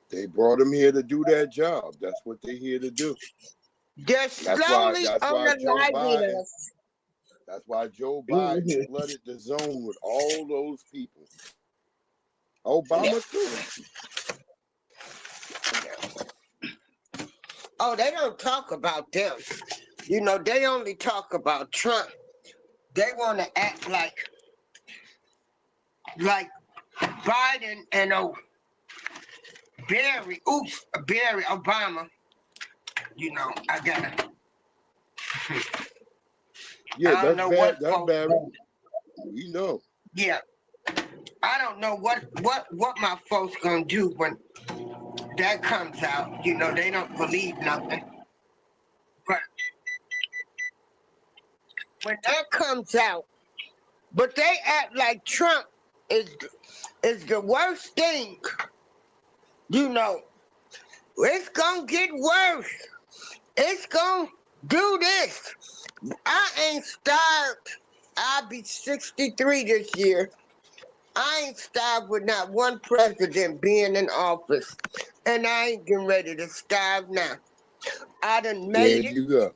They brought them here to do that job. That's what they're here to do. They're That's why. slowly That's why Joe unaliving Biden. us. That's why Joe Biden Mhm. flooded the zone with all those people. Yeah. Obama too. Oh, they don't talk about them. They only talk about Trump. They want to act like Biden and Barry Obama. I gotta. Yeah, I don't that's know bad. what That's folks. Barry. We know. Yeah, I don't know what my folks gonna do when that comes out. They don't believe nothing. But when that comes out, but they act like Trump is is the worst thing. You know, it's gonna get worse. It's gonna do this. I ain't starved. I'll be 63 this year. I ain't starved with not one president being in office. And I ain't getting ready to starve now. I done There made it. you go.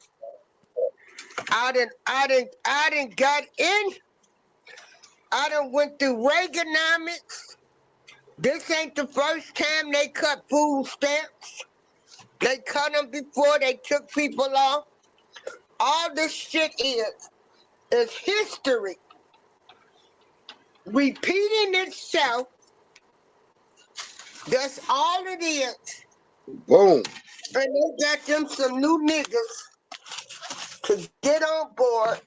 I done got in. I done went through Reaganomics. This ain't the first time they cut food stamps. They cut them before they took people off. All this shit is history repeating itself. That's all it is. Boom. And they got them some new niggas to get on board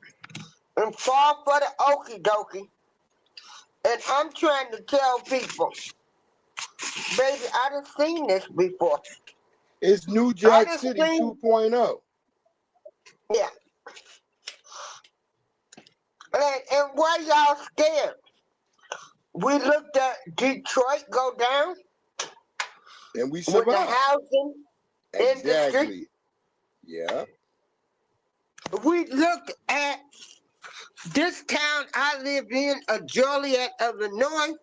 and fall for the okie dokie. And I'm trying to tell people, baby, I done seen this before. It's New I Jack done City seen, 2.0. yeah. And why y'all scared? We looked at Detroit go down And we with the survived. housing industry. Exactly. Yeah. We looked at this town I live in, Joliet, Illinois,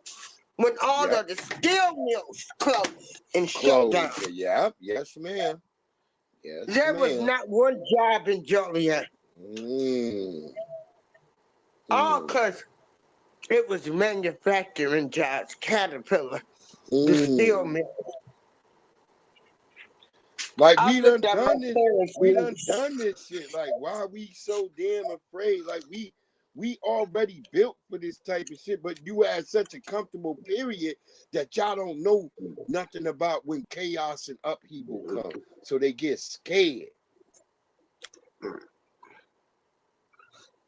when all Yep. of the steel mills closed and shut down. Close. Yeah. Yes, ma'am. Yes, There was ma'am. not one job in Joliet. Mm. All Mm. because it was manufacturing jobs, Caterpillar, the steel Mm. mill. Like I we done looked at my done this. parents' We done lease. done this shit. Like, why are we so damn afraid? Like we already built for this type of shit, but you had such a comfortable period that y'all don't know nothing about when chaos and upheaval come. So they get scared.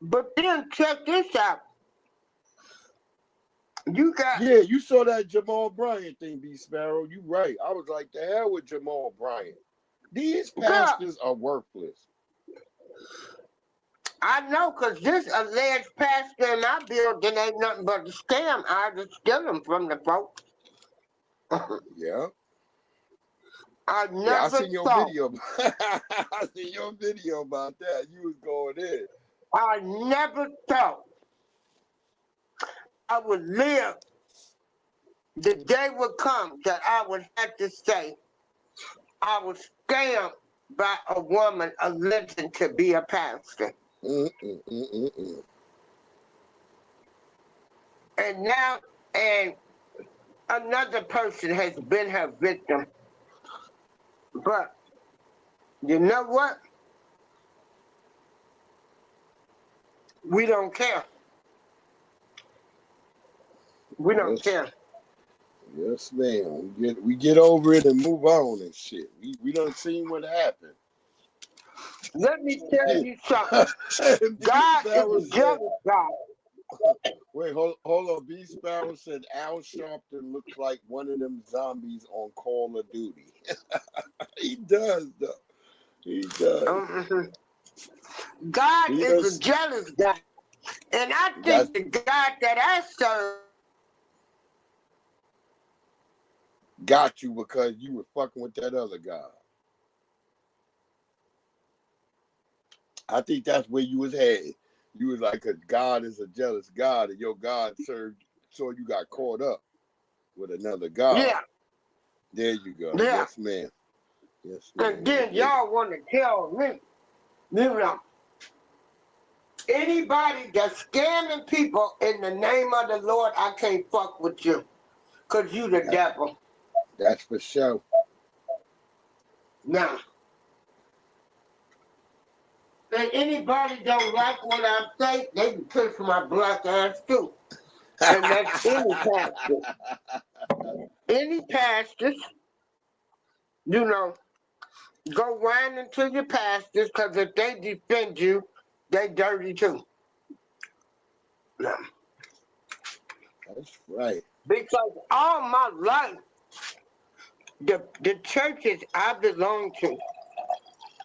But then check this out. You got Yeah, you saw that Jamal Bryant thing, B Sparrow. You right. I was like, the hell with Jamal Bryant. These girl, pastors are worthless. I know, because this alleged pastor in our building ain't nothing but a scam. I just steal them from the folks. Yeah. I Yeah, I never seen your thought, video. I seen your video about that. You was going in. I never thought I would live. The day would come that I would have to say I was scammed by a woman alleged to be a pastor. Mm-mm-mm-mm-mm. And now, and another person has been her victim. But you know what? We don't care. We don't Yes, care. yes, ma'am. We get over it and move on and shit. We done seen what happened. Let me tell you something. B God Sparrow is a said, jealous God. wait, hold on. B Sparrow said Al Sharpton looks like one of them zombies on Call of Duty. He does though. He does. God He is a does. jealous God. And I That's think the God that I serve, got you because you were fucking with that other guy. I think that's where you was headed. You was like, 'cause God is a jealous God, and your God served, so you got caught up with another God. yeah, There you go. yeah. Yes, ma'am. Yes, And ma'am. then y'all want to tell me, you know, anybody that's scamming people in the name of the Lord, I can't fuck with you. Because you the devil. That's for sure. Now, if anybody don't like what I say, they can kiss my black ass too. And that's any pastor. Any pastors, you know, go whining to your pastors because if they defend you, they dirty too. Yeah. That's right. Because all my life, the churches I belong to,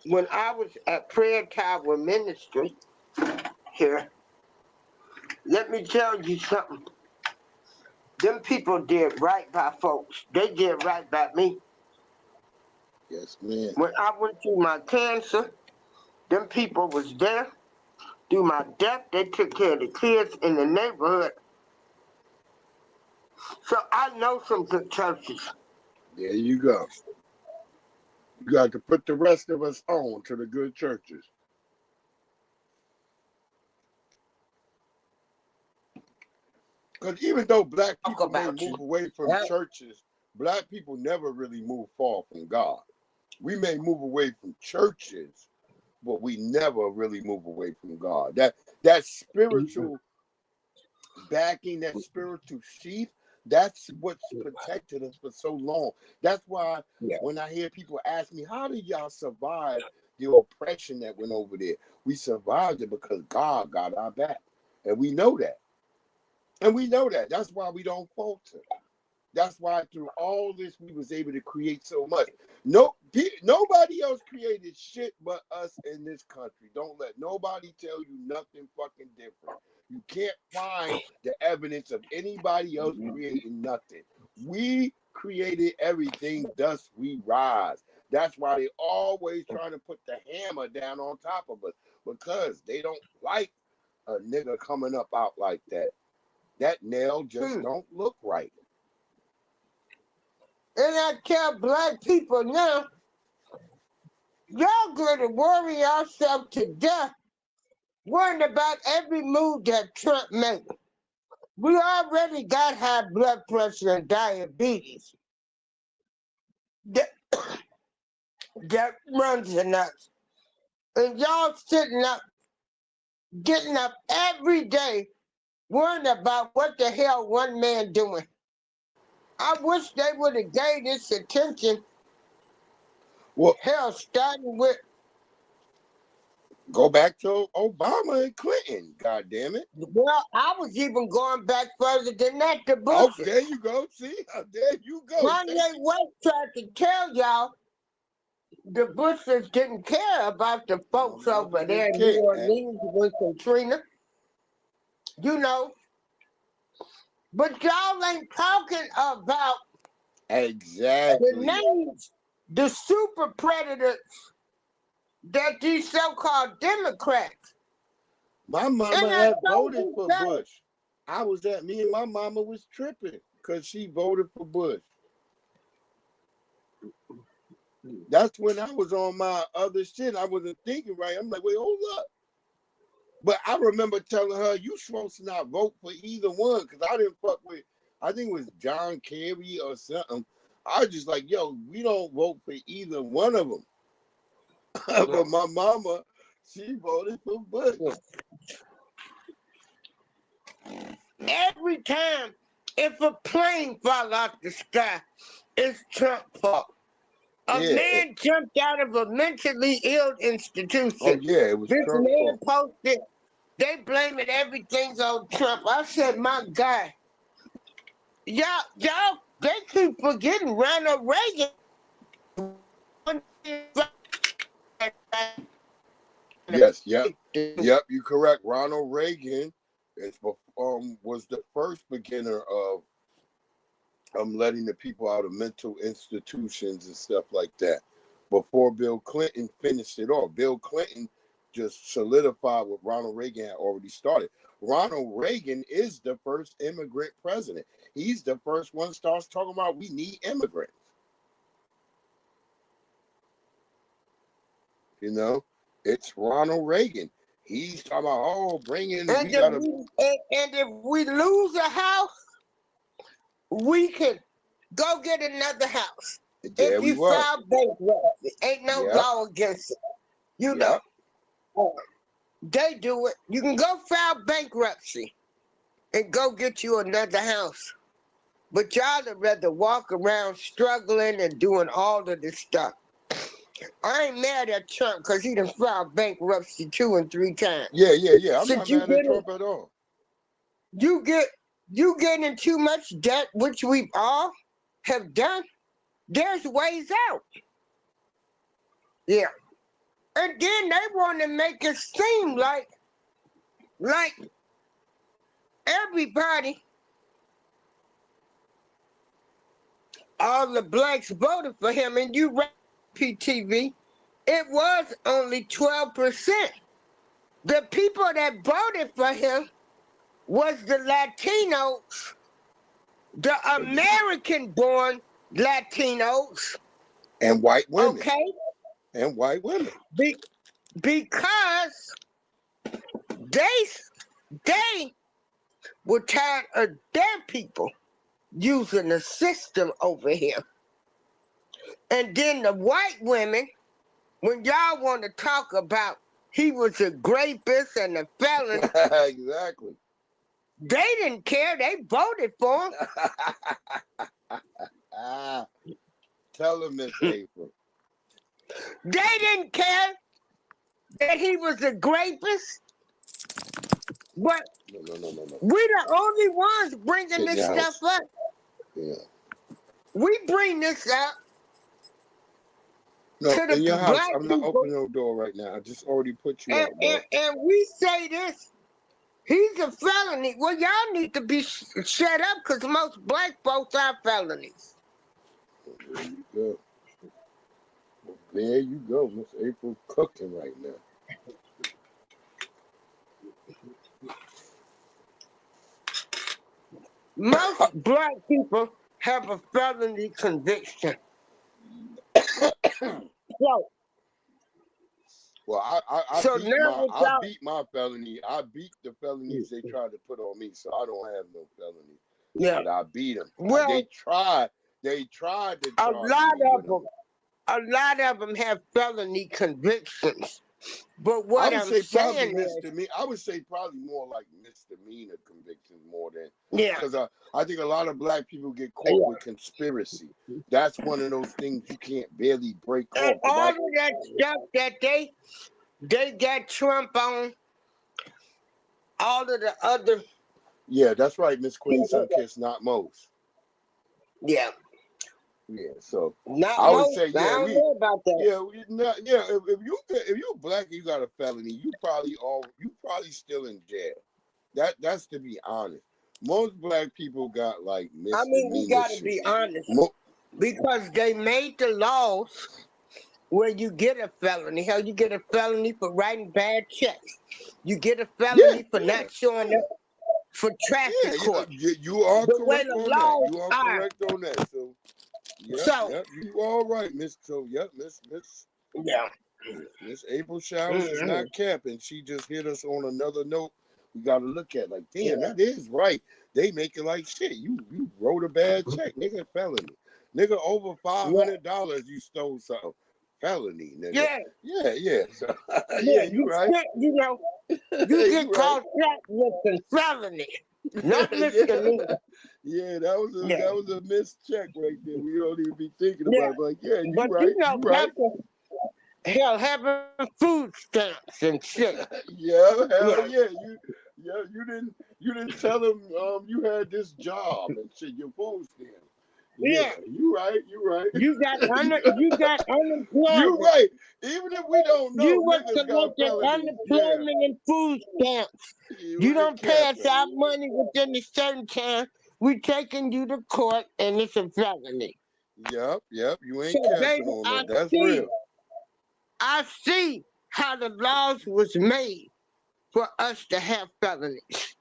when I was at Prayer Tower Ministry here, let me tell you something. Them people did right by folks. They did right by me. Yes, ma'am. When I went through my cancer, them people was there. Through my death, they took care of the kids in the neighborhood. So I know some good churches. There you go. You got to put the rest of us on to the good churches. Because even though black people may move away from churches, black people never really move far from God. We may move away from churches, but we never really move away from God. That spiritual backing, that spiritual sheath, that's what's protected us for so long. That's why when I hear people ask me, how did y'all survive the oppression that went over there? We survived it because God got our back. And we know that. And we know that. That's why we don't falter. That's why through all this we was able to create so much. Nobody else created shit but us in this country. Don't let nobody tell you nothing fucking different. You can't find the evidence of anybody else creating nothing. We created everything, thus we rise. That's why they always trying to put the hammer down on top of us, because they don't like a nigga coming up out like that. That nail just don't look right. And I tell black people now, y'all gonna worry yourself to death worrying about every move that Trump makes. We already got high blood pressure and diabetes that, that runs in us. And y'all sitting up, getting up every day worrying about what the hell one man doing. I wish they would have gave this attention. Well, hell, starting with go back to Obama and Clinton. God damn it. Well, I was even going back further than that to Bush. Oh, there you go. See, there you go. Kanye West tried to tell y'all the Bushes didn't care about the folks over there in New Orleans with Katrina. You know. But y'all ain't talking about exactly the names, the super predators that these so-called Democrats. My mama had voted for Bush. Me and my mama was tripping because she voted for Bush. That's when I was on my other shit. I wasn't thinking right. I'm like, wait, hold up. But I remember telling her, you supposed to not vote for either one, because I didn't fuck with, I think it was John Kerry or something. I was just like, yo, we don't vote for either one of them. But my mama, she voted for Bush. Every time, if a plane fall out the sky, it's Trump's fault. A man jumped out of a mentally ill institution. Oh, yeah, it was this Trump's man fault. posted, they blaming everything on Trump. I said, my God, y'all, they keep forgetting Ronald Reagan. Yes, yep, you're correct. Ronald Reagan was the first beginner of letting the people out of mental institutions and stuff like that. Before Bill Clinton finished it off, Bill Clinton just solidified what Ronald Reagan had already started. Ronald Reagan is the first immigrant president. He's the first one that starts talking about we need immigrants. You know, it's Ronald Reagan. He's talking about, bring in. And if we lose a house, we can go get another house. There if you file bankruptcy, ain't no law against it. You know, they do it. You can go file bankruptcy and go get you another house. But y'all would rather walk around struggling and doing all of this stuff. I ain't mad at Trump because he done filed bankruptcy 2 and 3 times. Yeah. I'm not mad at Trump at all. You getting too much debt, which we all have done. There's ways out. Yeah. And then they want to make it seem like everybody, all the blacks voted for him, and you read PTV, it was only 12%. The people that voted for him was the Latinos the American-born Latinos, and white women. okay, And white women. because they were tired of their people using the system over here. And then the white women, when y'all want to talk about he was a rapist and a felon, Exactly. they didn't care. They voted for him. Tell him, Miss April. They didn't care that he was a rapist. But No. we the only ones bringing this stuff up. Yeah. We bring this up. No, to the in your house. black I'm not people, opening no door right now. I just already put you out, bro. and we say this. He's a felony. Well, y'all need to be shut up because most black folks are felonies. There you go. There you go. Miss April cooking right now. Most black people have a felony conviction. So, well, I so beat now I beat my felony. I beat the felonies they tried to put on me, so I don't have no felony. Yeah. But I beat them. Well, They tried to charge me a with lot of them have felony convictions. But I what would I'm say probably saying is, misdemeanor. I would say probably more like misdemeanor convictions more than yeah, because I think a lot of black people get caught with conspiracy. That's one of those things you can't barely break and off. all of that stuff that they got Trump on, all of the other. Yeah, that's right, Miss Queen Sunkiss, not most. Yeah. Yeah, so Not I would most. say, I don't know about that. if you're black and you got a felony, you probably still in jail. That's to be honest. Most black people got like I mean, we misdemeanor gotta shit. be honest. Because they made the laws where you get a felony. Hell, you get a felony for writing bad checks. You get a felony for not showing up for traffic court. You are The way correct the on laws that. You are correct on that. So, you all right, Miss. So, Miss April Showers is not capping. She just hit us on another note. We got to look at like, damn, that is right. They make it like shit. You wrote a bad check, nigga, felony. Nigga, over $500 you stole something. Felony, nigga. Yeah. So, you right. You know, you get called shoplifting felony, not misdemeanor. Yeah, that was a missed check right there. We don't even be thinking about it. Like, you but right. You know, you right. Hell, having food stamps and shit. Hell yeah. You didn't tell him you had this job and shit, your food stamp. Yeah, you right. You got unemployment. You right. Even if we don't know, you was niggas got collecting unemployment and food stamps. You don't pay us our money within a certain time. We taking you to court and it's a felony. Yep. You ain't capping on that. That's real. I see how the laws was made for us to have felonies.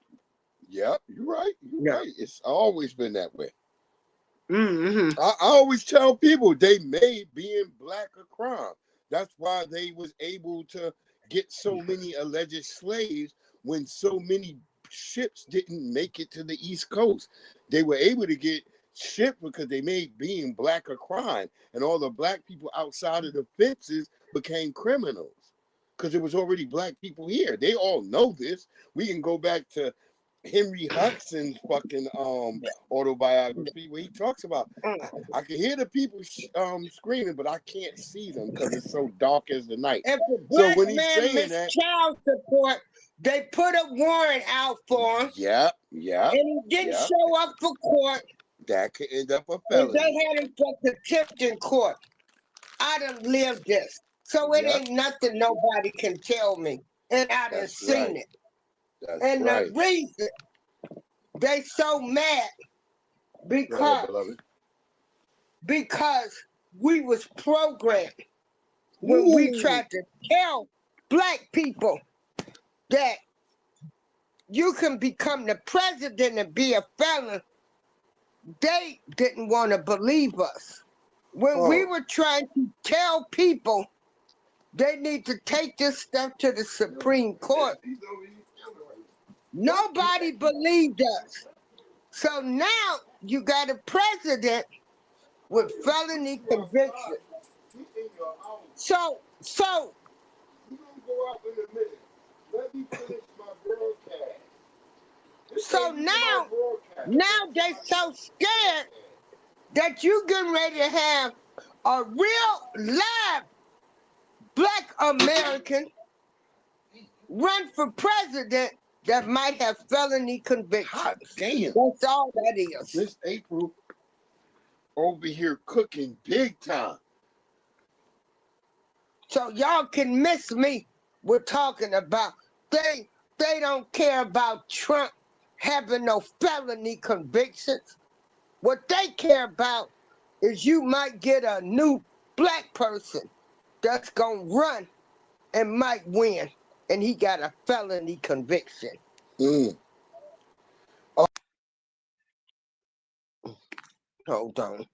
Yep, you're right. Right. It's always been that way. Mm-hmm. I always tell people they made being black a crime. That's why they was able to get so many alleged slaves when so many ships didn't make it to the East Coast. They were able to get shipped because they made being black a crime, and all the black people outside of the fences became criminals because there was already black people here. They all know this. We can go back to Henry Hudson's fucking autobiography where he talks about I can hear the people screaming, but I can't see them because it's so dark as the night. So when he's saying that, child support, they put a warrant out for him. Yeah. And he didn't show up for court. That could end up a felony. They had him for contempt in court. I done lived this. So it ain't nothing nobody can tell me. And I done seen it. That's right. The reason they so mad because we was programmed when we tried to tell black people that you can become the president and be a felon they didn't want to believe us. When we were trying to tell people they need to take this stuff to the Supreme Court, nobody believed us. So now you got a president with felony conviction. So We're gonna go out in a minute. Let me finish my broadcast. so now they so scared that you getting ready to have a real live Black American run for president that might have felony convictions. God damn. That's all that is. Miss April over here cooking big time. So y'all can miss me. We're talking about they don't care about Trump having no felony convictions. What they care about is you might get a new Black person that's gonna run and might win, and he got a felony conviction. Hold on.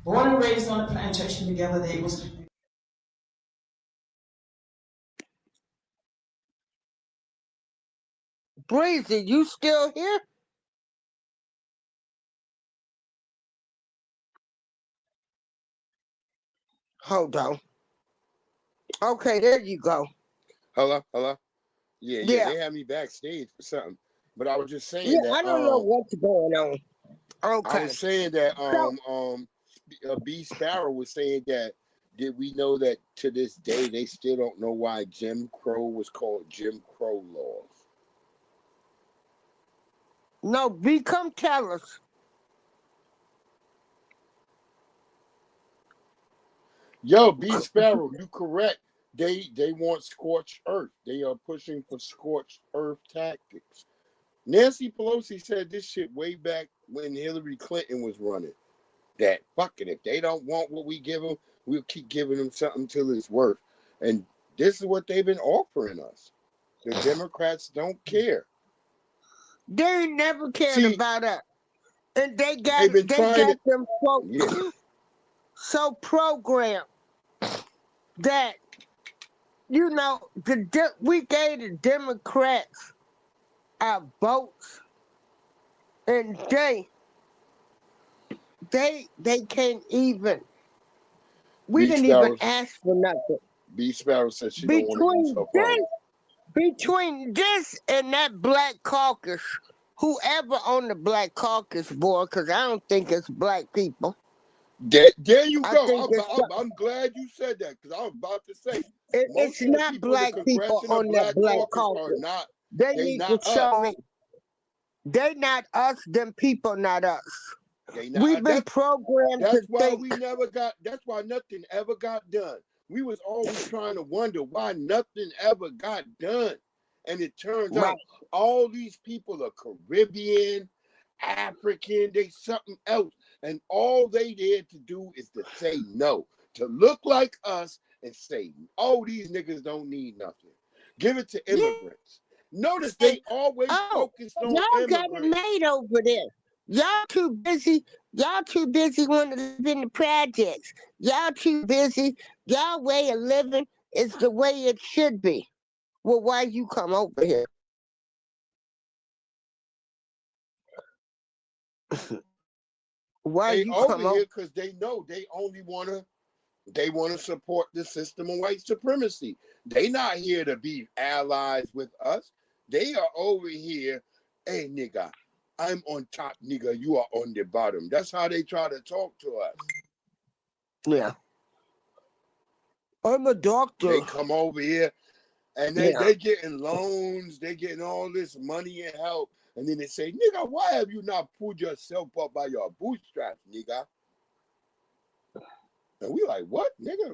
Born and raised on a plantation together, they was Breezy, you still here? Hold on. Okay, there you go. Hello? Yeah, they had me backstage for something. But I was just saying that I don't know what's going on. Okay. I was saying that B Sparrow was saying that did we know that to this day they still don't know why Jim Crow was called Jim Crow laws? No, B, come tell us. Yo, B Sparrow, you correct. They want scorched earth. They are pushing for scorched earth tactics. Nancy Pelosi said this shit way back when Hillary Clinton was running. That fuck it, if they don't want what we give them, we'll keep giving them something till it's worth. And this is what they've been offering us. The Democrats don't care. They never cared about us. And they got them so programmed that, you know, we gave the Democrats our votes, and they can't even. We didn't even ask for nothing. B Sparrow said she don't want to use her phone. Between this and that Black Caucus, whoever on the Black Caucus board, because I don't think it's Black people. There you go. I'm glad you said that, because I was about to say it's not Black people on that Black Caucus. They need to show me. They not us, them people not us. We've been programmed to think. That's why nothing ever got done. We was always trying to wonder why nothing ever got done. And it turns out all these people are Caribbean, African, they something else. And all they did to do is to say no, to look like us and say, oh, these niggas don't need nothing. Give it to immigrants. Notice they always focused on y'all immigrants. Got it made over there. Y'all too busy wanting to live in the projects. Y'all too busy. Y'all way of living is the way it should be. Well, why you come over here? Why they you over here? Because they know they only want to support the system of white supremacy. They not here to be allies with us. They are over here. Hey, nigga, I'm on top, nigga. You are on the bottom. That's how they try to talk to us. Yeah. I'm a doctor. They come over here and they getting loans. They getting all this money and help. And then they say, nigga, why have you not pulled yourself up by your bootstraps, nigga? And we like, what, nigga?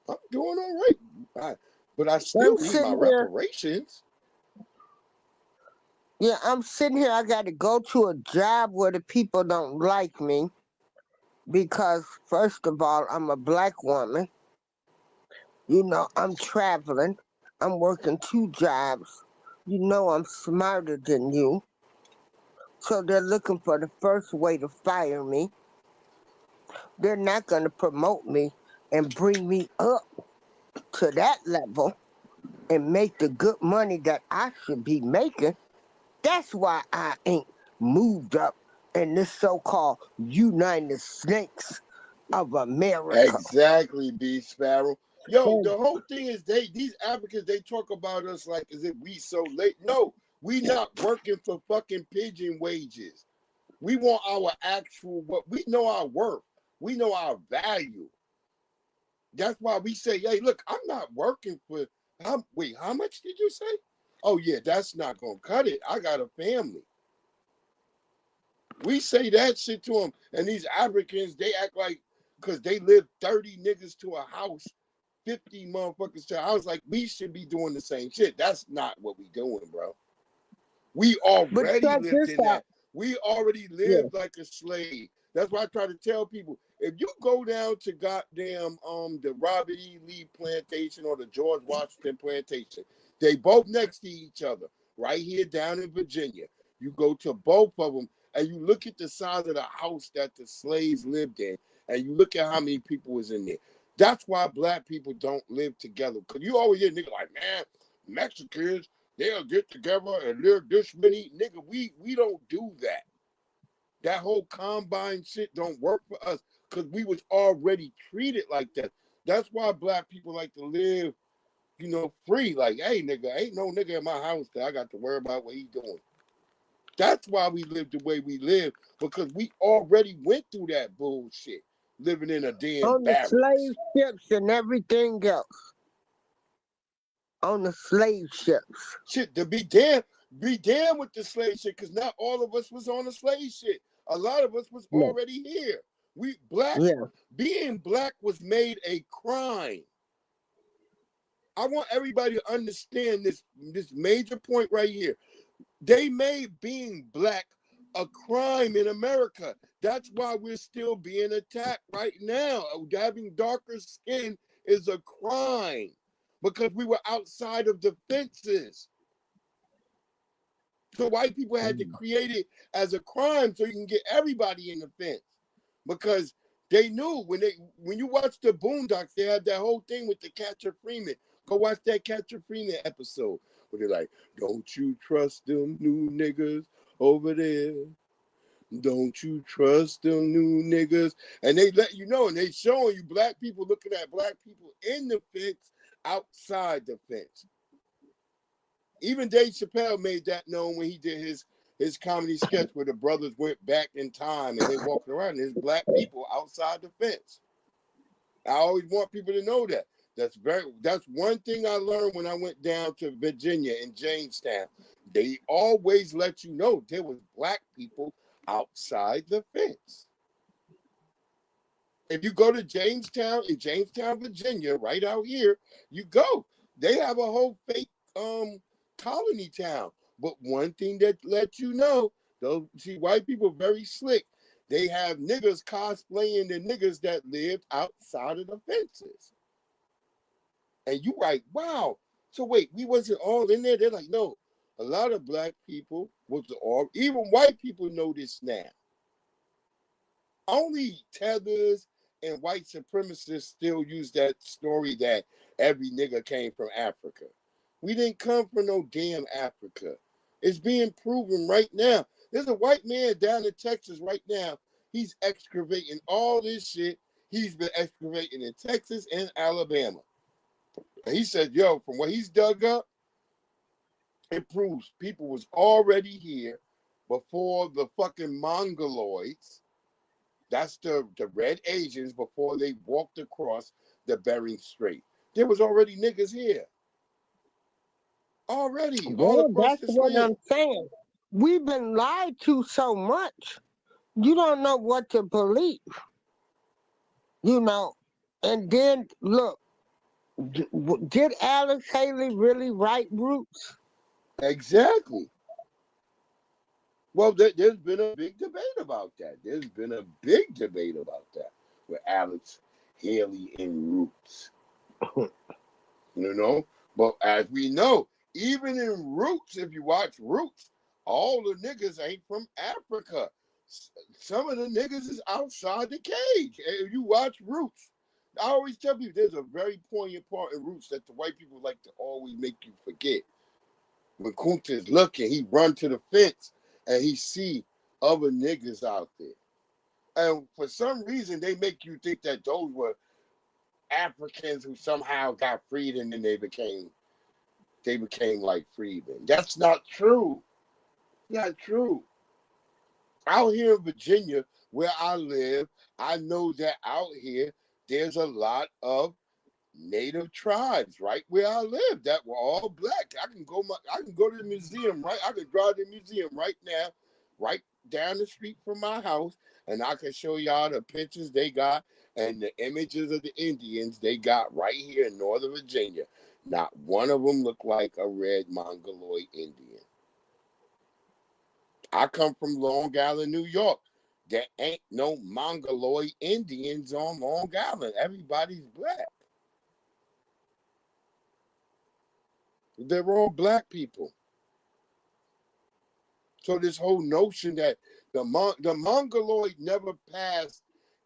I'm doing all right. But I still need my reparations. Yeah, I'm sitting here. I got to go to a job where the people don't like me because, first of all, I'm a Black woman. You know, I'm traveling. I'm working 2 jobs. You know I'm smarter than you. So they're looking for the first way to fire me. They're not going to promote me and bring me up to that level and make the good money that I should be making. That's why I ain't moved up in this so-called United Snakes of America. Exactly, B Sparrow. Yo, And the whole thing is these Africans, they talk about us like as if we so late. No, we not working for fucking pigeon wages. We want our actual what we know our worth. We know our value. That's why we say, hey, look, I'm not working for how much did you say? Oh yeah, that's not gonna cut it. I got a family. We say that shit to them, and these Africans, they act like because they live 30 niggas to a house, 50 motherfuckers to a house, like we should be doing the same shit. That's not what we doing, bro. We but already check lived this in out. that. We already Yeah. lived like a slave. That's why I try to tell people, if you go down to goddamn the Robert E. Lee plantation or the George Washington plantation, they both next to each other, right here down in Virginia. You go to both of them and you look at the size of the house that the slaves lived in, and you look at how many people was in there. That's why black people don't live together. Cause you always hear niggas like, man, Mexicans, they'll get together and live this many. Nigga, we don't do that. That whole combine shit don't work for us because we was already treated like that. That's why black people like to live, free. Like, hey, nigga, ain't no nigga in my house that I got to worry about what he doing. That's why we live the way we live, because we already went through that bullshit, living in a damn On the slave barracks. ships and everything else. On the slave ships. Shit, to be damn with the slave shit, because not all of us was on the slave shit. A lot of us was No. already here. Yeah. Being black was made a crime. I want everybody to understand this major point right here. They made being black a crime in America. That's why we're still being attacked right now. Having darker skin is a crime because we were outside of the fences. So white people had to create it as a crime so you can get everybody in the fence. Because they knew when you watch the Boondocks, they had that whole thing with the Catcher Freeman. Go watch that Catcher Freeman episode where they're like, don't you trust them new niggas over there? Don't you trust them new niggas? And they let you know, and they showing you black people looking at black people in the fence, outside the fence. Even Dave Chappelle made that known when he did his comedy sketch where the brothers went back in time and they walking around and there's black people outside the fence. I always want people to know that. That's one thing I learned when I went down to Virginia in Jamestown. They always let you know there was black people outside the fence. If you go to Jamestown, in Jamestown, Virginia, right out here, you go. They have a whole fake colony town. But one thing that lets you know, those white people very slick. They have niggas cosplaying the niggas that lived outside of the fences. And you like, wow. So wait, we wasn't all in there? They're like, no. A lot of black people was all, even white people know this now. Only tethers and white supremacists still use that story that every nigga came from Africa. We didn't come from no damn Africa. It's being proven right now. There's a white man down in Texas right now. He's excavating all this shit. He's been excavating in Texas and Alabama. And he said, yo, from what he's dug up, it proves people was already here before the fucking Mongoloids. That's the red Asians before they walked across the Bering Strait. There was already niggas here. Already, all Well, across that's this what land. I'm saying. We've been lied to so much. You don't know what to believe, you know. And then look, did Alex Haley really write Roots? Exactly. Well, there's been a big debate about that. There's been a big debate about that with Alex Haley and Roots. You know? But as we know, even in Roots, if you watch Roots, all the niggas ain't from Africa. Some of the niggas is outside the cage. And if you watch Roots, I always tell people there's a very poignant part in Roots that the white people like to always make you forget. When Kunta is looking, he run to the fence and he see other niggas out there. And for some reason, they make you think that those were Africans who somehow got freed and then they became like freedmen. That's not true. Not true. Out here in Virginia, where I live, I know that out here there's a lot of native tribes right where I live that were all black. I can go to the museum, right? I can drive to the museum right now, right down the street from my house, and I can show y'all the pictures they got and the images of the Indians they got right here in Northern Virginia. Not one of them looked like a red Mongoloid Indian. I come from Long Island, New York. There ain't no Mongoloid Indians on Long Island. Everybody's black. They're all black people. So this whole notion that the Mongoloid never passed,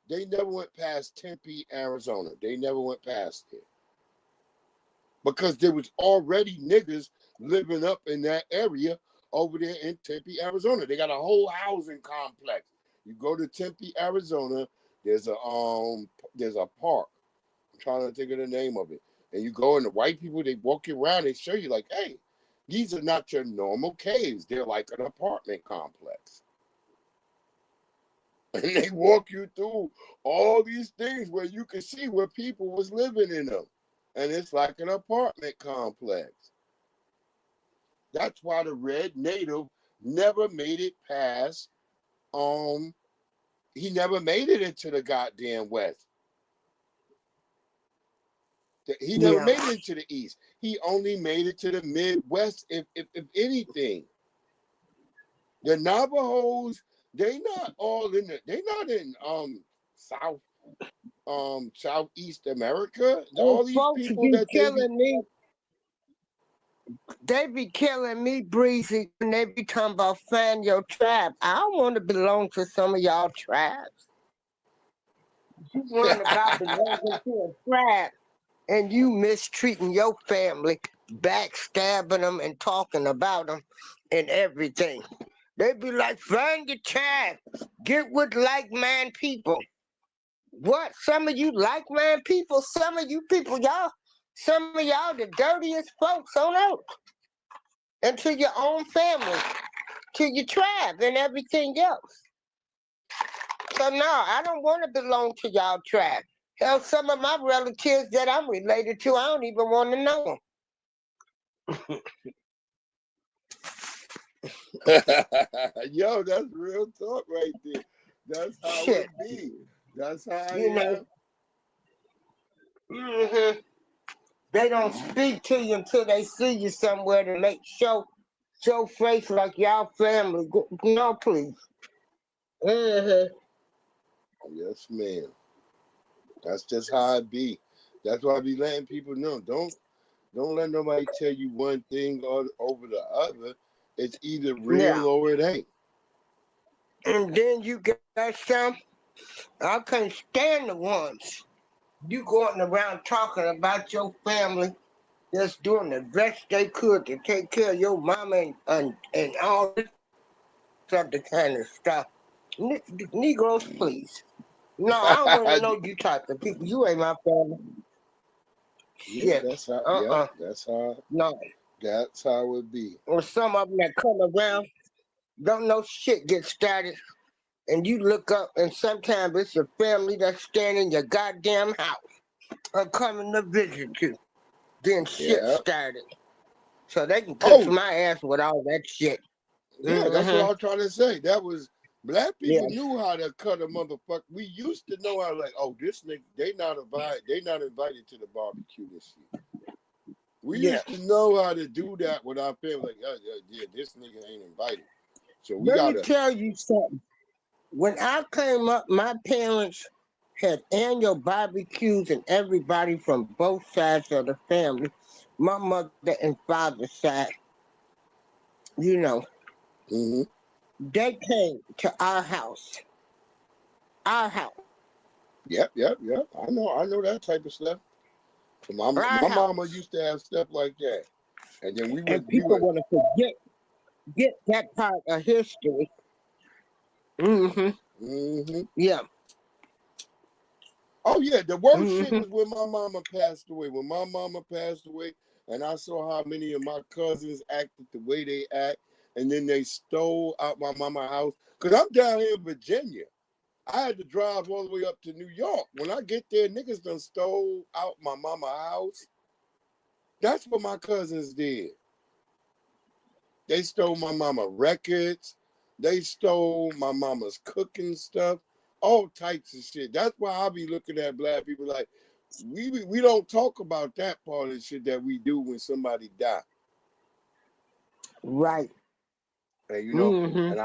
they never went past Tempe, Arizona. They never went past it. Because there was already niggas living up in that area over there in Tempe, Arizona. They got a whole housing complex. You go to Tempe, Arizona, there's a park. I'm trying to think of the name of it. And you go and the white people, they walk you around, they show you like, hey, these are not your normal caves. They're like an apartment complex. And they walk you through all these things where you can see where people was living in them. And it's like an apartment complex. That's why the red native never made it past, he never made it into the goddamn West. He never made it into the East. He only made it to the Midwest, if anything. The Navajos, they not all in they not in Southeast America. All these people be that killing me. They be killing me, Breezy, and they be talking about find your tribe. I don't want to belong to some of y'all tribes. You worrying about belonging to a tribe and you mistreating your family, backstabbing them and talking about them and everything. They be like, find your tribe, get with like-minded people. What? Some of you like-minded people, some of you people, some of y'all the dirtiest folks on earth. And to your own family, to your tribe and everything else. So no, I don't want to belong to y'all tribe. Hell, some of my relatives that I'm related to, I don't even want to know them. Yo, that's real talk right there. That's how Shit. it be. That's how I You know. am. Mm-hmm. They don't speak to you until they see you somewhere to make show face like y'all family. No, please. Mm-hmm. Yes, ma'am. That's just how it be. That's why I be letting people know. Don't let nobody tell you one thing or over the other. It's either real or it ain't. And then you got some. I can't stand the ones you going around talking about your family just doing the best they could to take care of your mama and all this other kind of stuff. Negroes, please. No, I don't want to know you type of people. You ain't my family. Yeah, Shit. that's how. No. That's how it be. Or some of them that come around, don't know shit get started, and you look up, and sometimes it's your family that's staying in your goddamn house or coming to visit you. Then shit started. So they can kiss my ass with all that shit. Yeah, that's what I was trying to say. That was black people knew how to cut a motherfucker. We used to know how, like, oh, this nigga, they not invited to the barbecue this year. We used to know how to do that with our family. Like, yeah, this nigga ain't invited. So we Let me tell you something. When I came up, my parents had annual barbecues and everybody from both sides of the family, my mother and father's side, you know, Mm-hmm. They came to our house. Our house. Yep. I know that type of stuff. Our My mama house. used to have stuff like that, and then And people want to forget that part of history. Mm-hmm. Mm-hmm. Yeah. Oh yeah, the worst shit Mm-hmm. was when my mama passed away. When my mama passed away, and I saw how many of my cousins acted the way they act, and then they stole out my mama house. Cause I'm down here in Virginia. I had to drive all the way up to New York. When I get there, niggas done stole out my mama house. That's what my cousins did. They stole my mama records. They stole my mama's cooking stuff. All types of shit. That's why I be looking at black people like, we don't talk about that part of the shit that we do when somebody die. Right. And Mm-hmm. and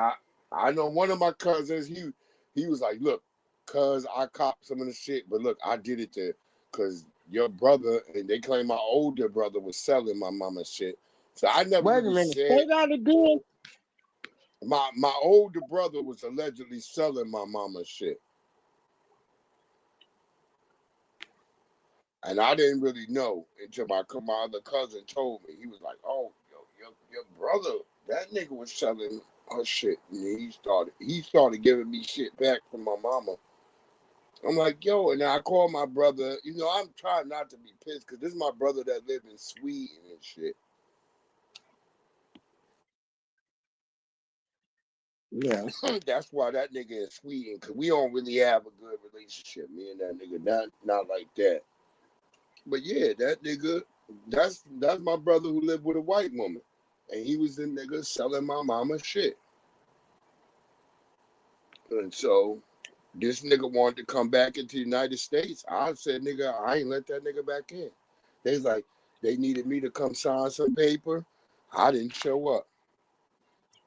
I know one of my cousins, he was like, look, cuz I copped some of the shit, but look, I did it to cause your brother, and they claim my older brother was selling my mama's shit. So I never Wait a really minute. said Say that again. my older brother was allegedly selling my mama's shit. And I didn't really know until my other cousin told me. He was like, "Oh, your brother, that nigga was selling her shit." And he started giving me shit back from my mama. I'm like, yo, and then I called my brother. I'm trying not to be pissed because this is my brother that lived in Sweden and shit. Yeah. That's why that nigga in Sweden, because we don't really have a good relationship. Me and that nigga, not like that. But yeah, that nigga, that's my brother who lived with a white woman. And he was the nigga selling my mama shit. And so this nigga wanted to come back into the United States. I said, nigga, I ain't let that nigga back in. They was like, they needed me to come sign some paper. I didn't show up.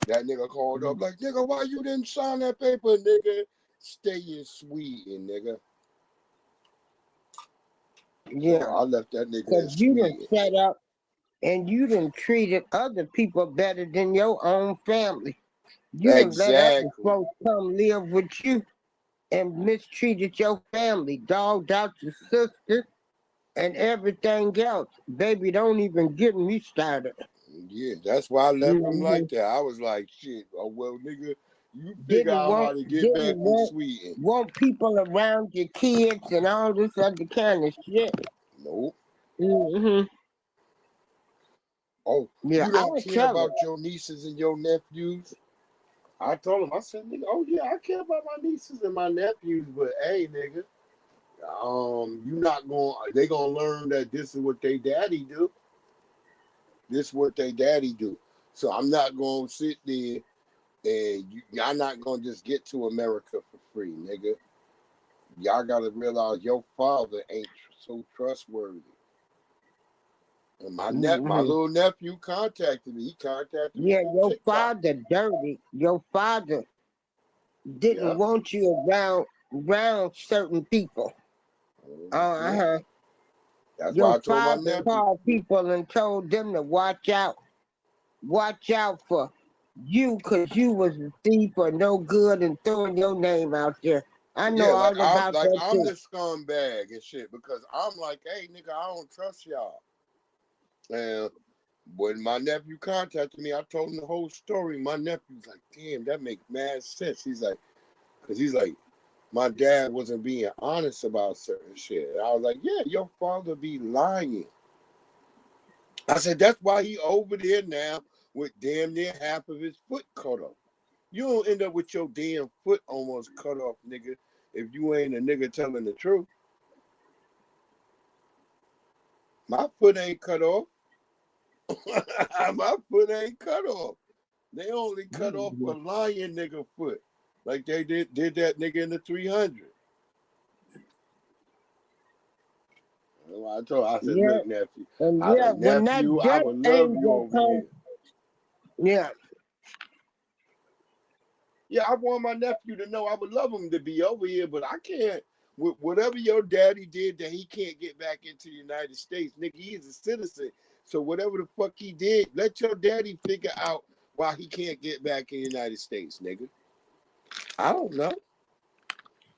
That nigga called up like, nigga, why you didn't sign that paper, nigga? Stay in Sweden, nigga. So Yeah. I left that nigga Because in you done Sweden. set up and you done treated other people better than your own family. You done let other Exactly. folks come live with you and mistreated your family, dogged out your sister and everything else. Baby, don't even get me started. Yeah, that's why I left him Hmm. like that. I was like, shit, oh well, nigga, you figure Didn't out want how to get didn't back in want Sweden. want people around your kids and all this other kind of shit. Nope. Hmm. Oh, Yeah, you I don't would care tell her. about your nieces and your nephews? I told him, I said, nigga, oh yeah, I care about my nieces and my nephews, but hey, nigga, you not going. They gonna learn that this is what they daddy do. This is what they daddy do. So I'm not gonna sit there and y'all not gonna just get to America for free, nigga. Y'all gotta realize your father ain't so trustworthy. And my Hmm. little nephew contacted me. He contacted me Yeah, through your TikTok. father dirty. Your father didn't Yep. want you around certain people. Mhm. Uh-huh. That's why Your I told my father nephew. called people and told them to watch out for you because you was a thief or no good and throwing your name out there. I know Yeah, like all about that I'm too. the scumbag and shit because I'm like, hey nigga, I don't trust y'all. And when my nephew contacted me, I told him the whole story. My nephew's like, damn, that makes mad sense. He's like, my dad wasn't being honest about certain shit. And I was like, yeah, your father be lying. I said, that's why he over there now with damn near half of his foot cut off. You don't end up with your damn foot almost cut off, nigga, if you ain't a nigga telling the truth. My foot ain't cut off. My foot ain't cut off. They only cut off a lion nigga foot. Like they did that nigga in the 300. I said, Yeah, look, nephew. and I was yeah, like, when that nephew, I death would love you angel over comes, here. yeah, Yeah, I want my nephew to know I would love him to be over here, but I can't. Whatever your daddy did that he can't get back into the United States, nigga, he is a citizen. So whatever the fuck he did, let your daddy figure out why he can't get back in the United States, nigga? I don't know.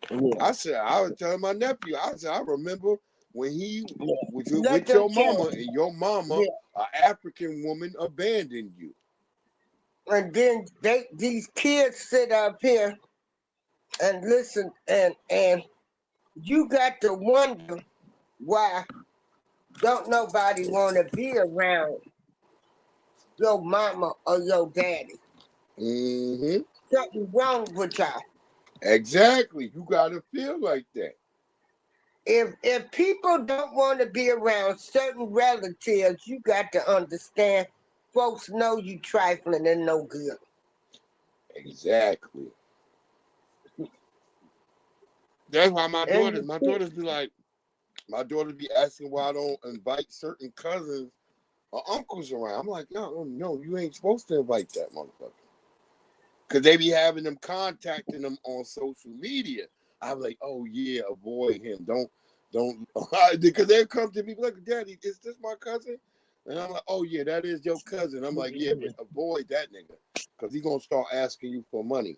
Yeah. I was telling my nephew, I remember when he Yeah. was Let with them your tell mama, you. and your mama, Yeah. an African woman, abandoned you. And then these kids sit up here and listen, and you got to wonder why don't nobody want to be around your mama or your daddy. Mm-hmm. Something wrong with y'all. Exactly. You gotta feel like that. If people don't want to be around certain relatives, you got to understand folks know you trifling and no good. Exactly. That's why my And daughters be like, my daughters be asking why I don't invite certain cousins or uncles around. I'm like, no, you ain't supposed to invite that motherfucker. Cause they be having them contacting them on social media. I'm like, oh yeah, avoid him. Don't because they come to me like, Daddy, is this my cousin? And I'm like, oh yeah, that is your cousin. I'm like, yeah, but avoid that nigga. Cause he gonna start asking you for money.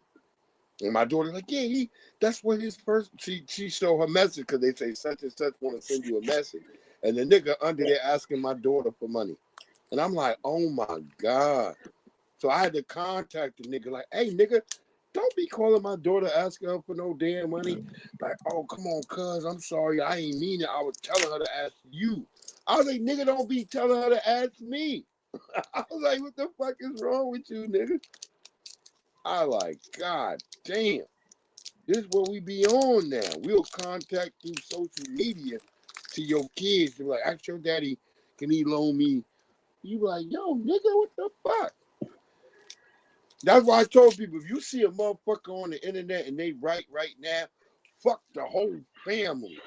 And my daughter's like, yeah, that's what his first she showed her message because they say such and such want to send you a message. And the nigga under there asking my daughter for money. And I'm like, oh my God. So I had to contact the nigga, like, hey, nigga, don't be calling my daughter asking her for no damn money. Like, oh, come on, cuz, I'm sorry. I ain't mean it. I was telling her to ask you. I was like, nigga, don't be telling her to ask me. I was like, what the fuck is wrong with you, nigga? I like, God damn. This is what we be on now. We'll contact through social media to your kids. They're like, ask your daddy, can he loan me? You be like, yo, nigga, what the fuck? That's why I told people, if you see a motherfucker on the internet and they right now, fuck the whole family.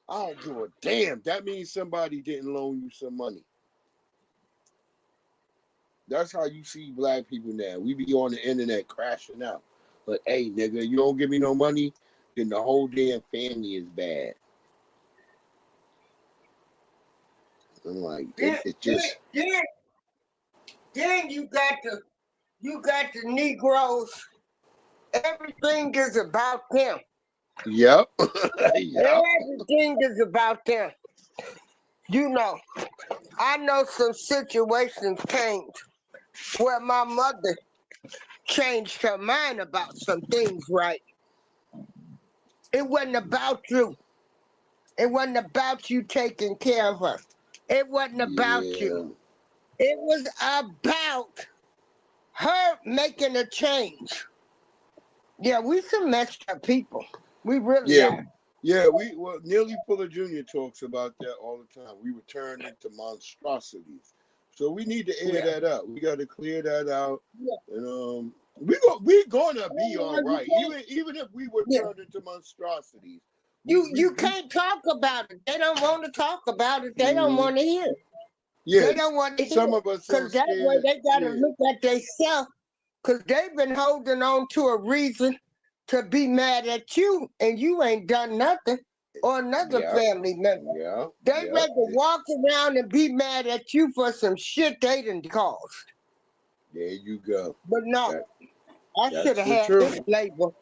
I don't give a damn. That means somebody didn't loan you some money. That's how you see black people now. We be on the internet crashing out. But hey, nigga, you don't give me no money, then the whole damn family is bad. I'm like, it just then you got the Negroes. Everything is about them. yep. Yep. Everything is about them. You know, I know some situations came where my mother changed her mind about some things, right? It wasn't about you. It wasn't about you taking care of her. It wasn't about you. Yeah. It was about her making a change. Yeah, we some messed up people. We really Yeah. are. Yeah, Nearly Fuller Jr. talks about that all the time. We were turned into monstrosities. So we need to air Yeah. that out. We got to clear that out. Yeah. And we're gonna be all right. Even if we were Yeah. turned into monstrosities. You can't talk about it. They don't want to talk about it. They don't Mhm. want to hear it. They Yes. don't want to hear Some it. of us so Because that way scared. they got to Yeah. look at themselves. Because they've been holding on to a reason to be mad at you and you ain't done nothing or another Yeah. family member. Yeah. They Yeah. rather walk around and be mad at you for some shit they didn't cause. There you go. But no, That I should that's have the had truth. this label,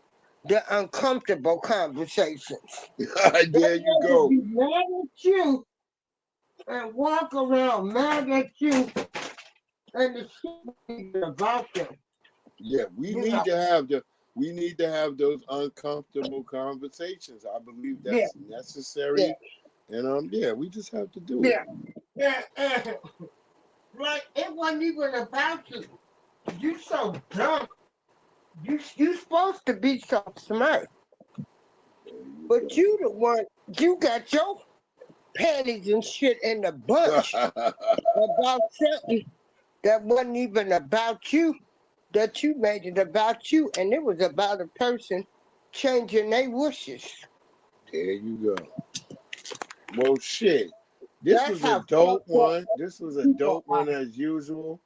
the uncomfortable conversations. They There you rather go. be mad at you and walk around mad at you and the shit ain't even about them. Yeah, You know, we need to have those uncomfortable conversations. I believe yeah, that's yeah, necessary. And yeah, we just have to do it. yeah. Yeah, like it wasn't even about you. You so dumb. You supposed to be so smart, but you the one. You got your panties and shit in the bunch about something that wasn't even about you. That you made it about you, and it was about a person changing their wishes. There you go. Well, shit. This That's was a how dope fucked up one. This was a people dope are. one as usual.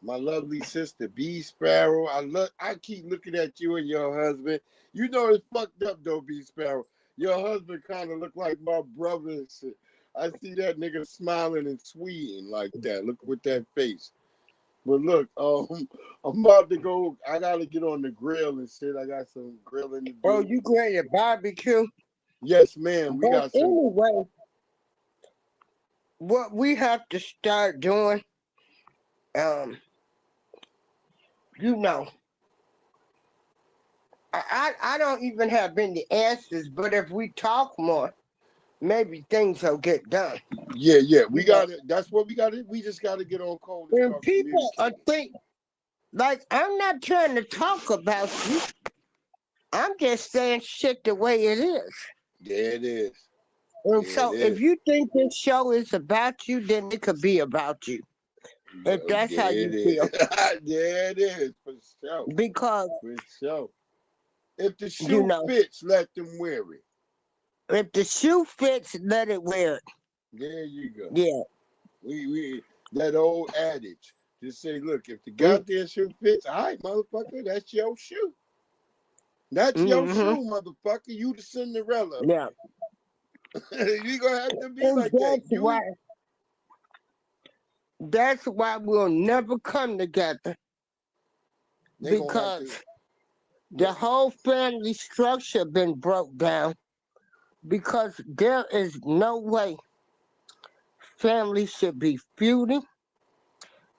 My lovely sister B Sparrow. I keep looking at you and your husband. You know it's fucked up though, B Sparrow. Your husband kind of look like my brother and shit. I see that nigga smiling and sweeting like that. Look with that face. But look, I'm about to go. I gotta get on the grill and shit. I got some grilling to Oh, do. you going to barbecue? Yes, ma'am. We But got some. anyway, what we have to start doing, um, you know, I don't even have any answers, but if we talk more, maybe things will get done. Yeah. We You know, got it. That's what we got it. We just got to get on code and and start people are communicating. think like I'm not trying to talk about you. I'm just saying shit the way it is. There it is. And There it so if is. you think this show is about you, then it could be about you. If that's how There you it is. feel. There it is. For sure. Because, For sure. If the you shoe know, fits, let them wear it. if the shoe fits, let it wear it. There you go. Yeah. We that old adage. Just say, look, if the Mm, goddamn shoe fits, all right, motherfucker, that's your shoe. That's your mm-hmm. shoe, motherfucker. You the Cinderella. Yeah. You gonna have to be And like that. that's why we'll never come together. They gonna have Because to. the whole family structure been broke down. Because there is no way family should be feuding.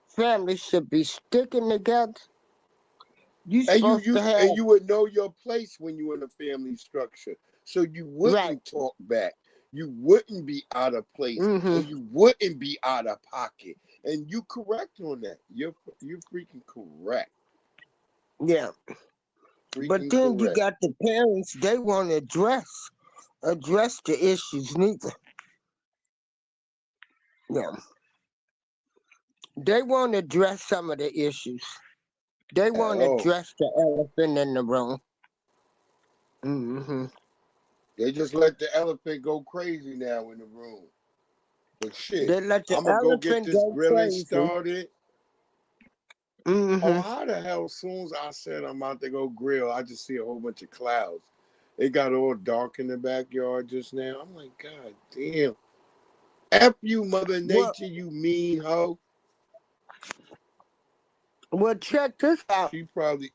Family should be sticking together. You And supposed to have you would know your place when you in a family structure, so you right. wouldn't talk back. You wouldn't be out of place, Mm-hmm. and you wouldn't be out of pocket. And you correct on that. You're freaking correct. Yeah. But Freaking then you correct. got the parents, they want to address the issues neither. Yeah. They want to address some of the issues. They At want to all. address the elephant in the room. Mm-hmm. They just let the elephant go crazy now in the room. But shit, They let the I'm gonna go get elephant this go grilling crazy. started. Oh, Mm-hmm. how the hell? As soon as I said I'm about to go grill, I just see a whole bunch of clouds. It got all dark in the backyard just now. I'm like, God damn. F you, Mother Well, Nature, you mean hoe. well, check this out. She probably,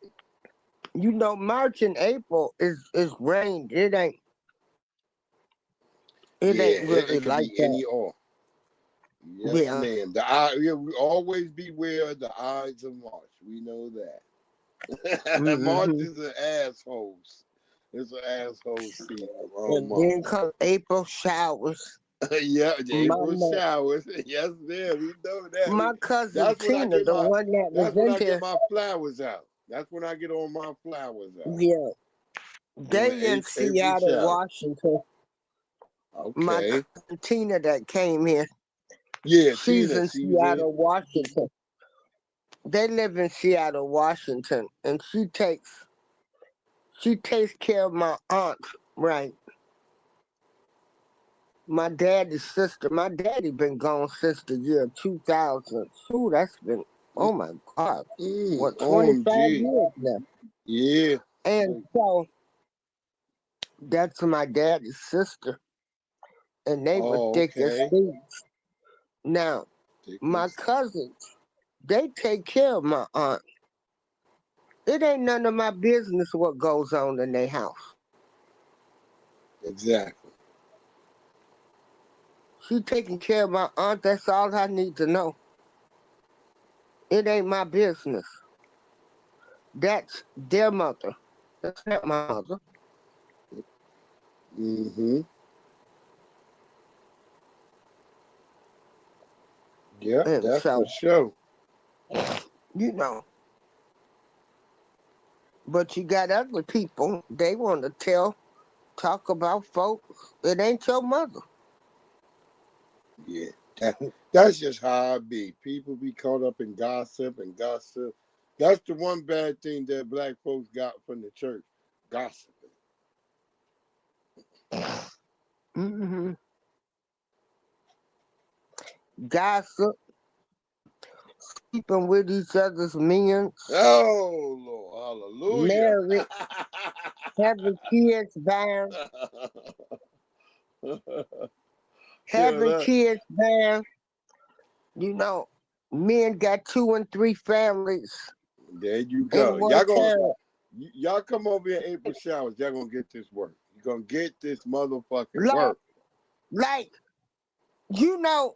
You know, March and April is rain. It yeah, ain't really it could like be that. any or. Yes, Yeah. ma'am. The eye, yeah, we always beware of the eyes of March. We know that. March Mm-hmm. is an asshole. It's an asshole season. Oh, And March. then come April showers. Yeah, My April showers. Yes, ma'am. We know that. my cousin That's when I Tina, get the my. one that was That's when in I get here, my flowers out. That's when I get all my flowers out. yeah, Doing they in April Seattle, shower. Washington. My Okay. cousin Tina that came here, Yeah, she's Tina. in She was in. Seattle, Washington. They live in Seattle, Washington, and she takes care of my aunt, right? My daddy's sister. My daddy been gone since the year 2002. That's been, oh my God, what, 25 OMG. years now? Yeah. And so that's my daddy's sister, and they were Oh, thick as okay. thieves. Now, my Ridiculous. cousins, they take care of my aunt. It ain't none of my business what goes on in their house. Exactly. She taking care of my aunt. That's all I need to know. It ain't my business. That's their mother. That's not my mother. Mm-hmm. Yep, And that's for so, sure. you know, but you got other people, they want to talk about folks. It ain't your mother. Yeah. That's just how I be. People be caught up in gossip and gossip. That's the one bad thing that black folks got from the church. Gossiping. Mm-hmm. Gossip, sleeping with each other's men, Oh Lord, hallelujah. married, having kids bound, Yeah, having kids bound. You know, Men got 2 and 3 families There you in go. one town. Y'all come over here April showers. Y'all gonna get this work. You're gonna get this motherfucking Like, work. like, you know,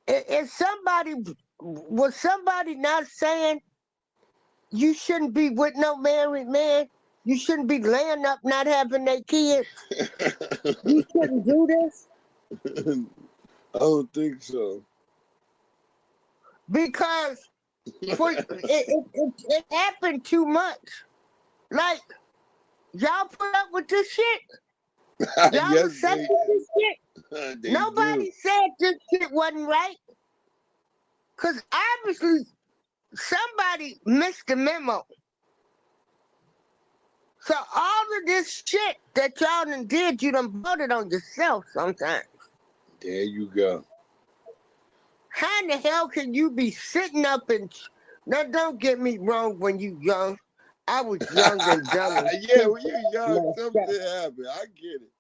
if somebody was somebody not saying you shouldn't be with no married man, you shouldn't be laying up not having their kids, you shouldn't do this I don't think so. because it happened too much. Like, y'all put up with this shit. Y'all Yes, accepted this shit. they Nobody do. said this shit wasn't right. Cause obviously somebody missed the memo. So all of this shit that y'all done did, you done brought it on yourself sometimes. There you go. How in the hell can you be sitting up and now don't get me wrong when you young. I was young and dumb and Yeah, when stupid you young, something myself. happened. I get it.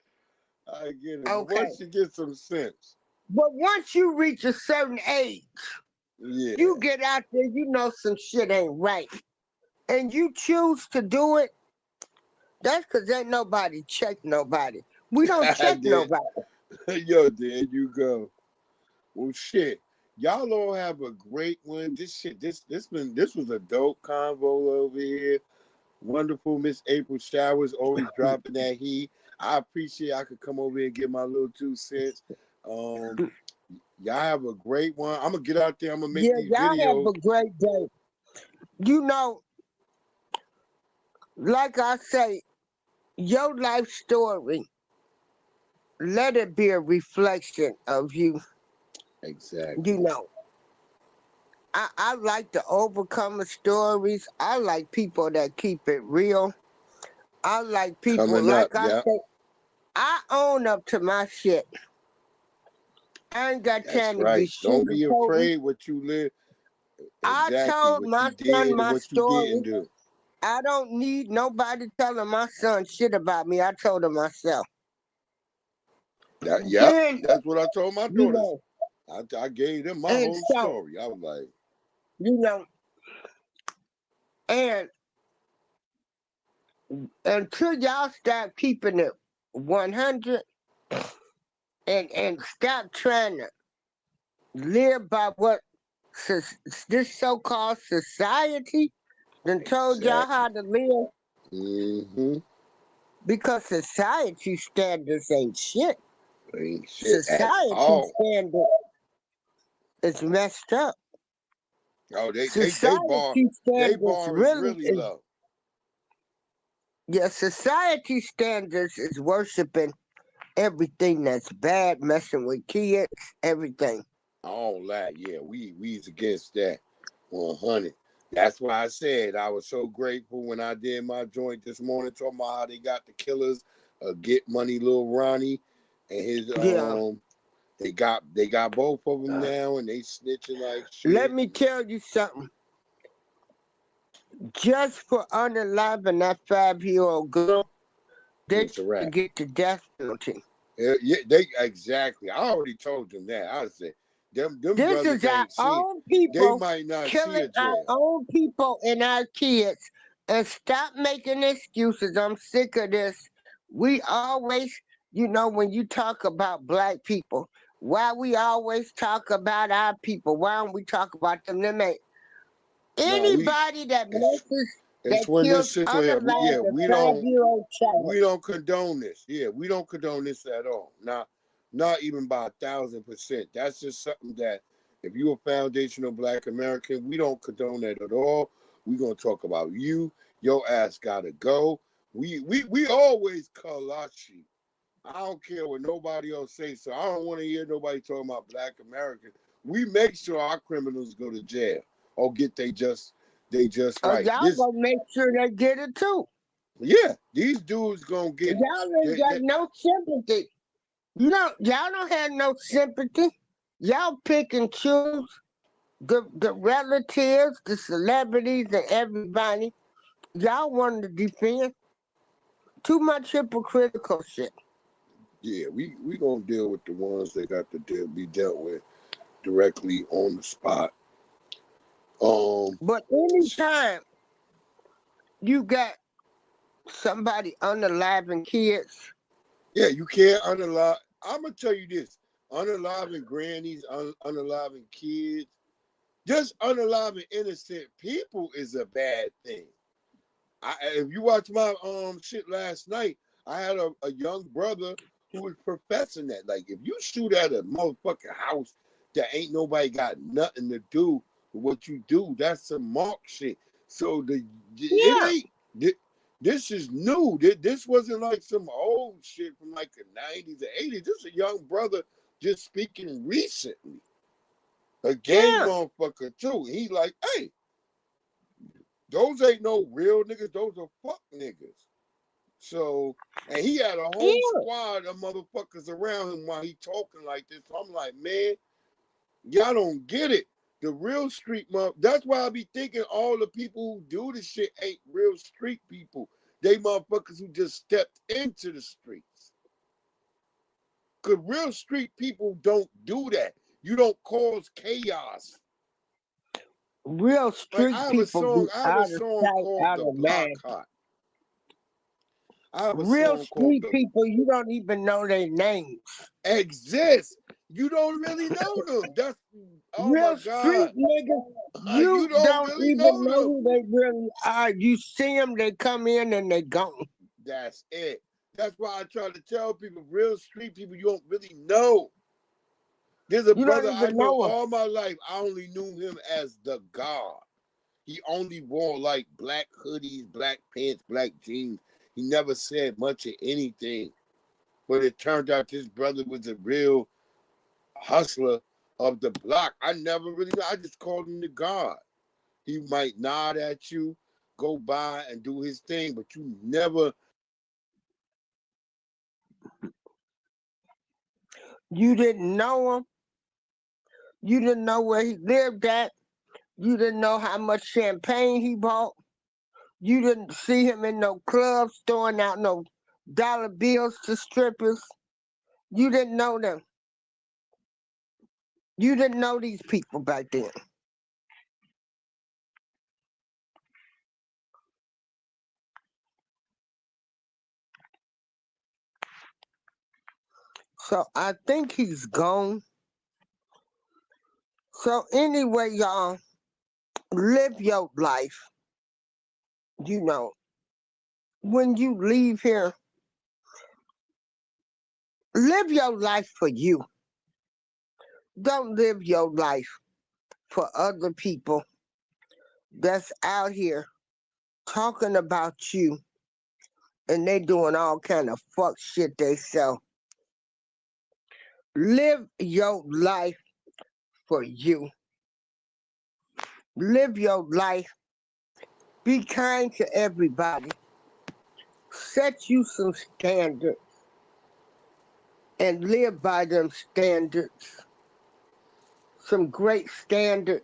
I get it. But Okay. once you get some sense, But once you reach a certain age, yeah. you get out there, you know some shit ain't right. And you choose to do it, that's because ain't nobody check nobody. We don't check There, nobody. yo, there you go. Well, shit. Y'all all have a great one. This was a dope convo over here. Wonderful Miss April Showers, always dropping that heat. I appreciate I could come over here and get my little 2 cents. Um, y'all have a great one. I'm gonna get out there. I'm gonna make Yeah, these y'all have videos. a great day. You know, like I say, your life story, let it be a reflection of you. You Exactly. know, I like the overcomer stories. I like people that keep it real. I like people, Coming up, like I yeah. say, I own up to my shit. I ain't got That's time to be right. Don't be sugarcoating. afraid what you live. I Exactly told what my you son did and my what you didn't story. do. I don't need nobody telling my son shit about me. I told him myself. Yep, Then, that's what I told my you daughters. know, I gave them my and whole so, story. I was like, you know, and until y'all start keeping it 100 and stop trying to live by what this so-called society done told y'all how exactly. to live, Mm-hmm. because society standards ain't shit. Ain't shit at Society all. standard is messed up. Oh, Society they standards bar is really really is, low. yeah, society standards is worshiping everything that's bad, messing with kids, everything. All that, yeah, we's against that 100. That's why I said I was so grateful when I did my joint this morning, talking about how they got the killers, Get Money, Lil Ronnie, and his Yeah. they got both of them now, and they snitching like Let shit. me tell you something. Just for unaliving that 5-year-old girl, they It's a should wrap. get the death penalty. Yeah, they exactly. I already told them that. I said them This brothers is our ain't see. own They people might not see killing a our jail. own people and our kids. And stop making excuses. I'm sick of this. We always, when you talk about black people, why we always talk about our people? Why don't we talk about them? Them ain't No, anybody that it's messes, it's that when this kills situation. unalive a We don't 5-year-old child. we don't condone this. Yeah, we don't condone this at all. Not even by 1,000%. That's just something that if you're a foundational Black American, we don't condone that at all. We're gonna talk about you. Your ass gotta go. We always Kalashi. I don't care what nobody else says. So I don't want to hear nobody talking about Black Americans. We make sure our criminals go to jail or get they just right. Y'all gonna make sure they get it too. These dudes gonna get it. Y'all ain't got They, no sympathy. Y'all don't have no sympathy. Y'all pick and choose the relatives, the celebrities, and everybody. Y'all want to defend. Too much hypocritical shit. yeah, we gonna deal with the ones that got to be dealt with directly on the spot. But anytime you got somebody unaliving kids, yeah, you can't unalive. I'm gonna tell you this: unaliving grannies, unaliving kids, just unaliving innocent people is a bad thing. If you watch my shit last night, I had a young brother who was professing that. Like, if you shoot at a motherfucking house that ain't nobody got nothing to do with what you do, that's some mark shit. So it yeah, ain't. This is new. This wasn't like some old shit from like the 90s or 80s. This is a young brother just speaking recently. A gang yeah, motherfucker too. He like, hey, those ain't no real niggas. Those are fuck niggas. So, and he had a whole yeah. squad of motherfuckers around him while he talking like this. So I'm like, man, y'all don't get it. The real street that's why I be thinking all the people who do this shit ain't real street people. They motherfuckers who just stepped into the streets. Cause real street people don't do that. You don't cause chaos. Real Like street people be I have a out of song sight, called out The of Block mind. Hot. I have a Real song called street people, you don't even know their names. Exist. You don't really know them. That's oh my Real God. street niggas, You you don't don't really even know know them. who they really are. You see them, they come in and they gone. That's it. That's why I try to tell people, real street people, you don't really know. There's a You don't brother I even know know them. all my life. I only knew him as the God. He only wore like black hoodies, black pants, black jeans. He never said much of anything. But it turned out this brother was a real hustler of the block. I never really, I just called him the God. He might nod at you, go by and do his thing, but you never. You didn't know him. You didn't know where he lived at. You didn't know how much champagne he bought. You didn't see him in no clubs throwing out no dollar bills to strippers. You didn't know them. You didn't know these people back then. So I think he's gone. So anyway, y'all, live your life. You know, when you leave here, live your life for you. Don't live your life for other people that's out here talking about you and they doing all kind of fuck shit they sell. Live your life for you. Live your life. Be kind to everybody. Set you some standards and live by them standards. Some great standards.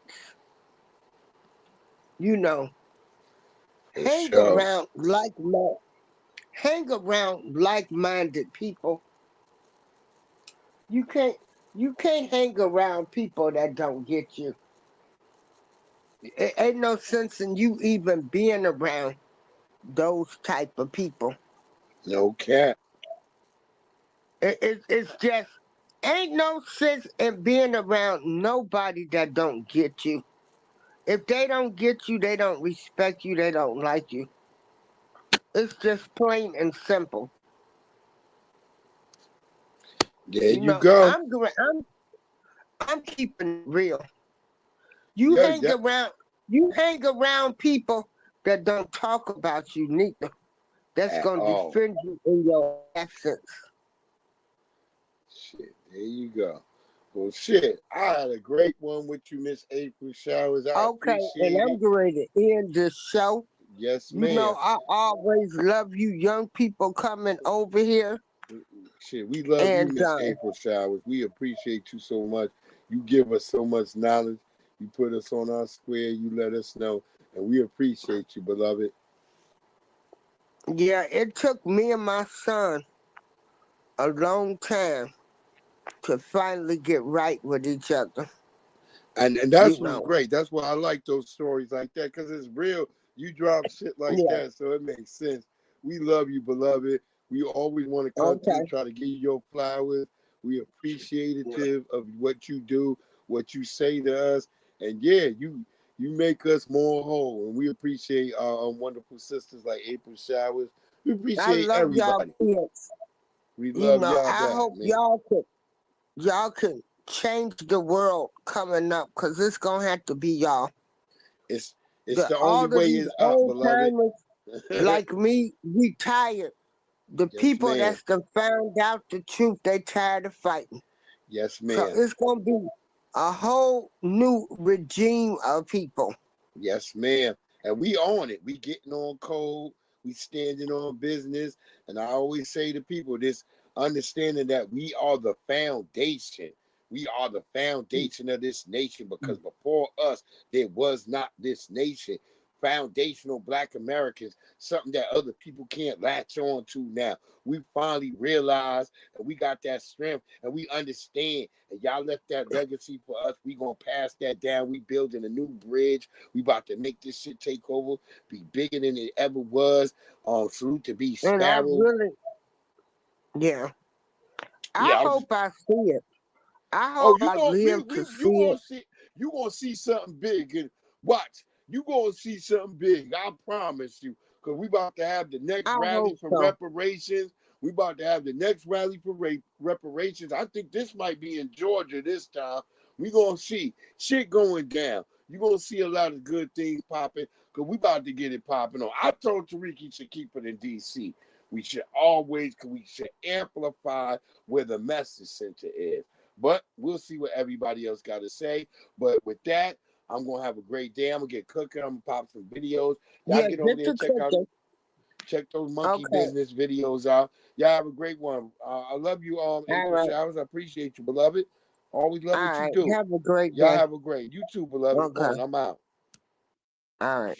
You know, For hang sure. around like-minded people. You can't you can't hang around people that don't get you. It ain't no sense in you even being around those type of people. No cap. It's just ain't no sense in being around nobody that don't get you. If they don't get you, they don't respect you, they don't like you. It's just plain and simple. There You you know, go. I'm keeping it real. You Yeah, hang around you hang around people that don't talk about you neither. That's at gonna all. defend you in your absence. Shit, there you go. Well, shit, I had a great one with you, Miss April Showers. I Okay, and appreciate I'm it. going to end this show. Yes, You know, ma'am. I always love you young people coming over here. Shit, we love you, And Miss April Showers. We appreciate you so much. You give us so much knowledge. You put us on our square. You let us know, and we appreciate you, beloved. yeah, it took me and my son a long time to finally get right with each other. And you that's what's know. great. That's why I like those stories like that, because it's real. You drop shit like Yeah. that, so it makes sense. We love you, beloved. We always want to come through, Okay. try to give you your flowers. We appreciative of what you do, what you say to us, and yeah, you make us more whole, and we appreciate our wonderful sisters like April Showers. We I appreciate love y'all everybody. kids. We You love know, y'all I back, hope man. y'all can change the world coming up, because it's gonna have to be y'all. It's All only of way these is up, old beloved. timers like me, we tired. The Yes, people ma'am. that's done found out the truth, they tired of fighting. Yes, So ma'am. it's gonna be a whole new regime of people. Yes, ma'am. And we on it. We getting on code. We standing on business. And I always say to people this, understanding that we are the foundation. We are the foundation of this nation, because before us, there was not this nation. Foundational Black Americans, something that other people can't latch on to now. We finally realized, and we got that strength, and we understand. And y'all left that legacy for us. We gonna pass that down. We building a new bridge. We about to make this shit take over, be bigger than it ever was. Salute to be And I Sparrow. really, yeah, I Yeah, hope I see it. I oh, hope I live to see it. you gonna see something big, and watch, you gonna see something big. I promise you, because we about to have the next I rally hope for so. reparations. We about to have the next rally for reparations. I think this might be in Georgia this time. We gonna see shit going down. You gonna see a lot of good things popping, because we about to get it popping on. I told Tariq he should keep it in DC. We should always, because we should amplify where the message center is. But we'll see what everybody else got to say. But with that, I'm gonna have a great day. I'm gonna get cooking. I'm gonna pop some videos. Y'all Yeah, get over get there to and cooking. check those monkey Okay. business videos out. Y'all have a great one. I love you, All April right. Showers. I appreciate you, beloved. Always love All what you right. do. Have a great Y'all day. have a great. You too, beloved. Okay. One, I'm out. All right.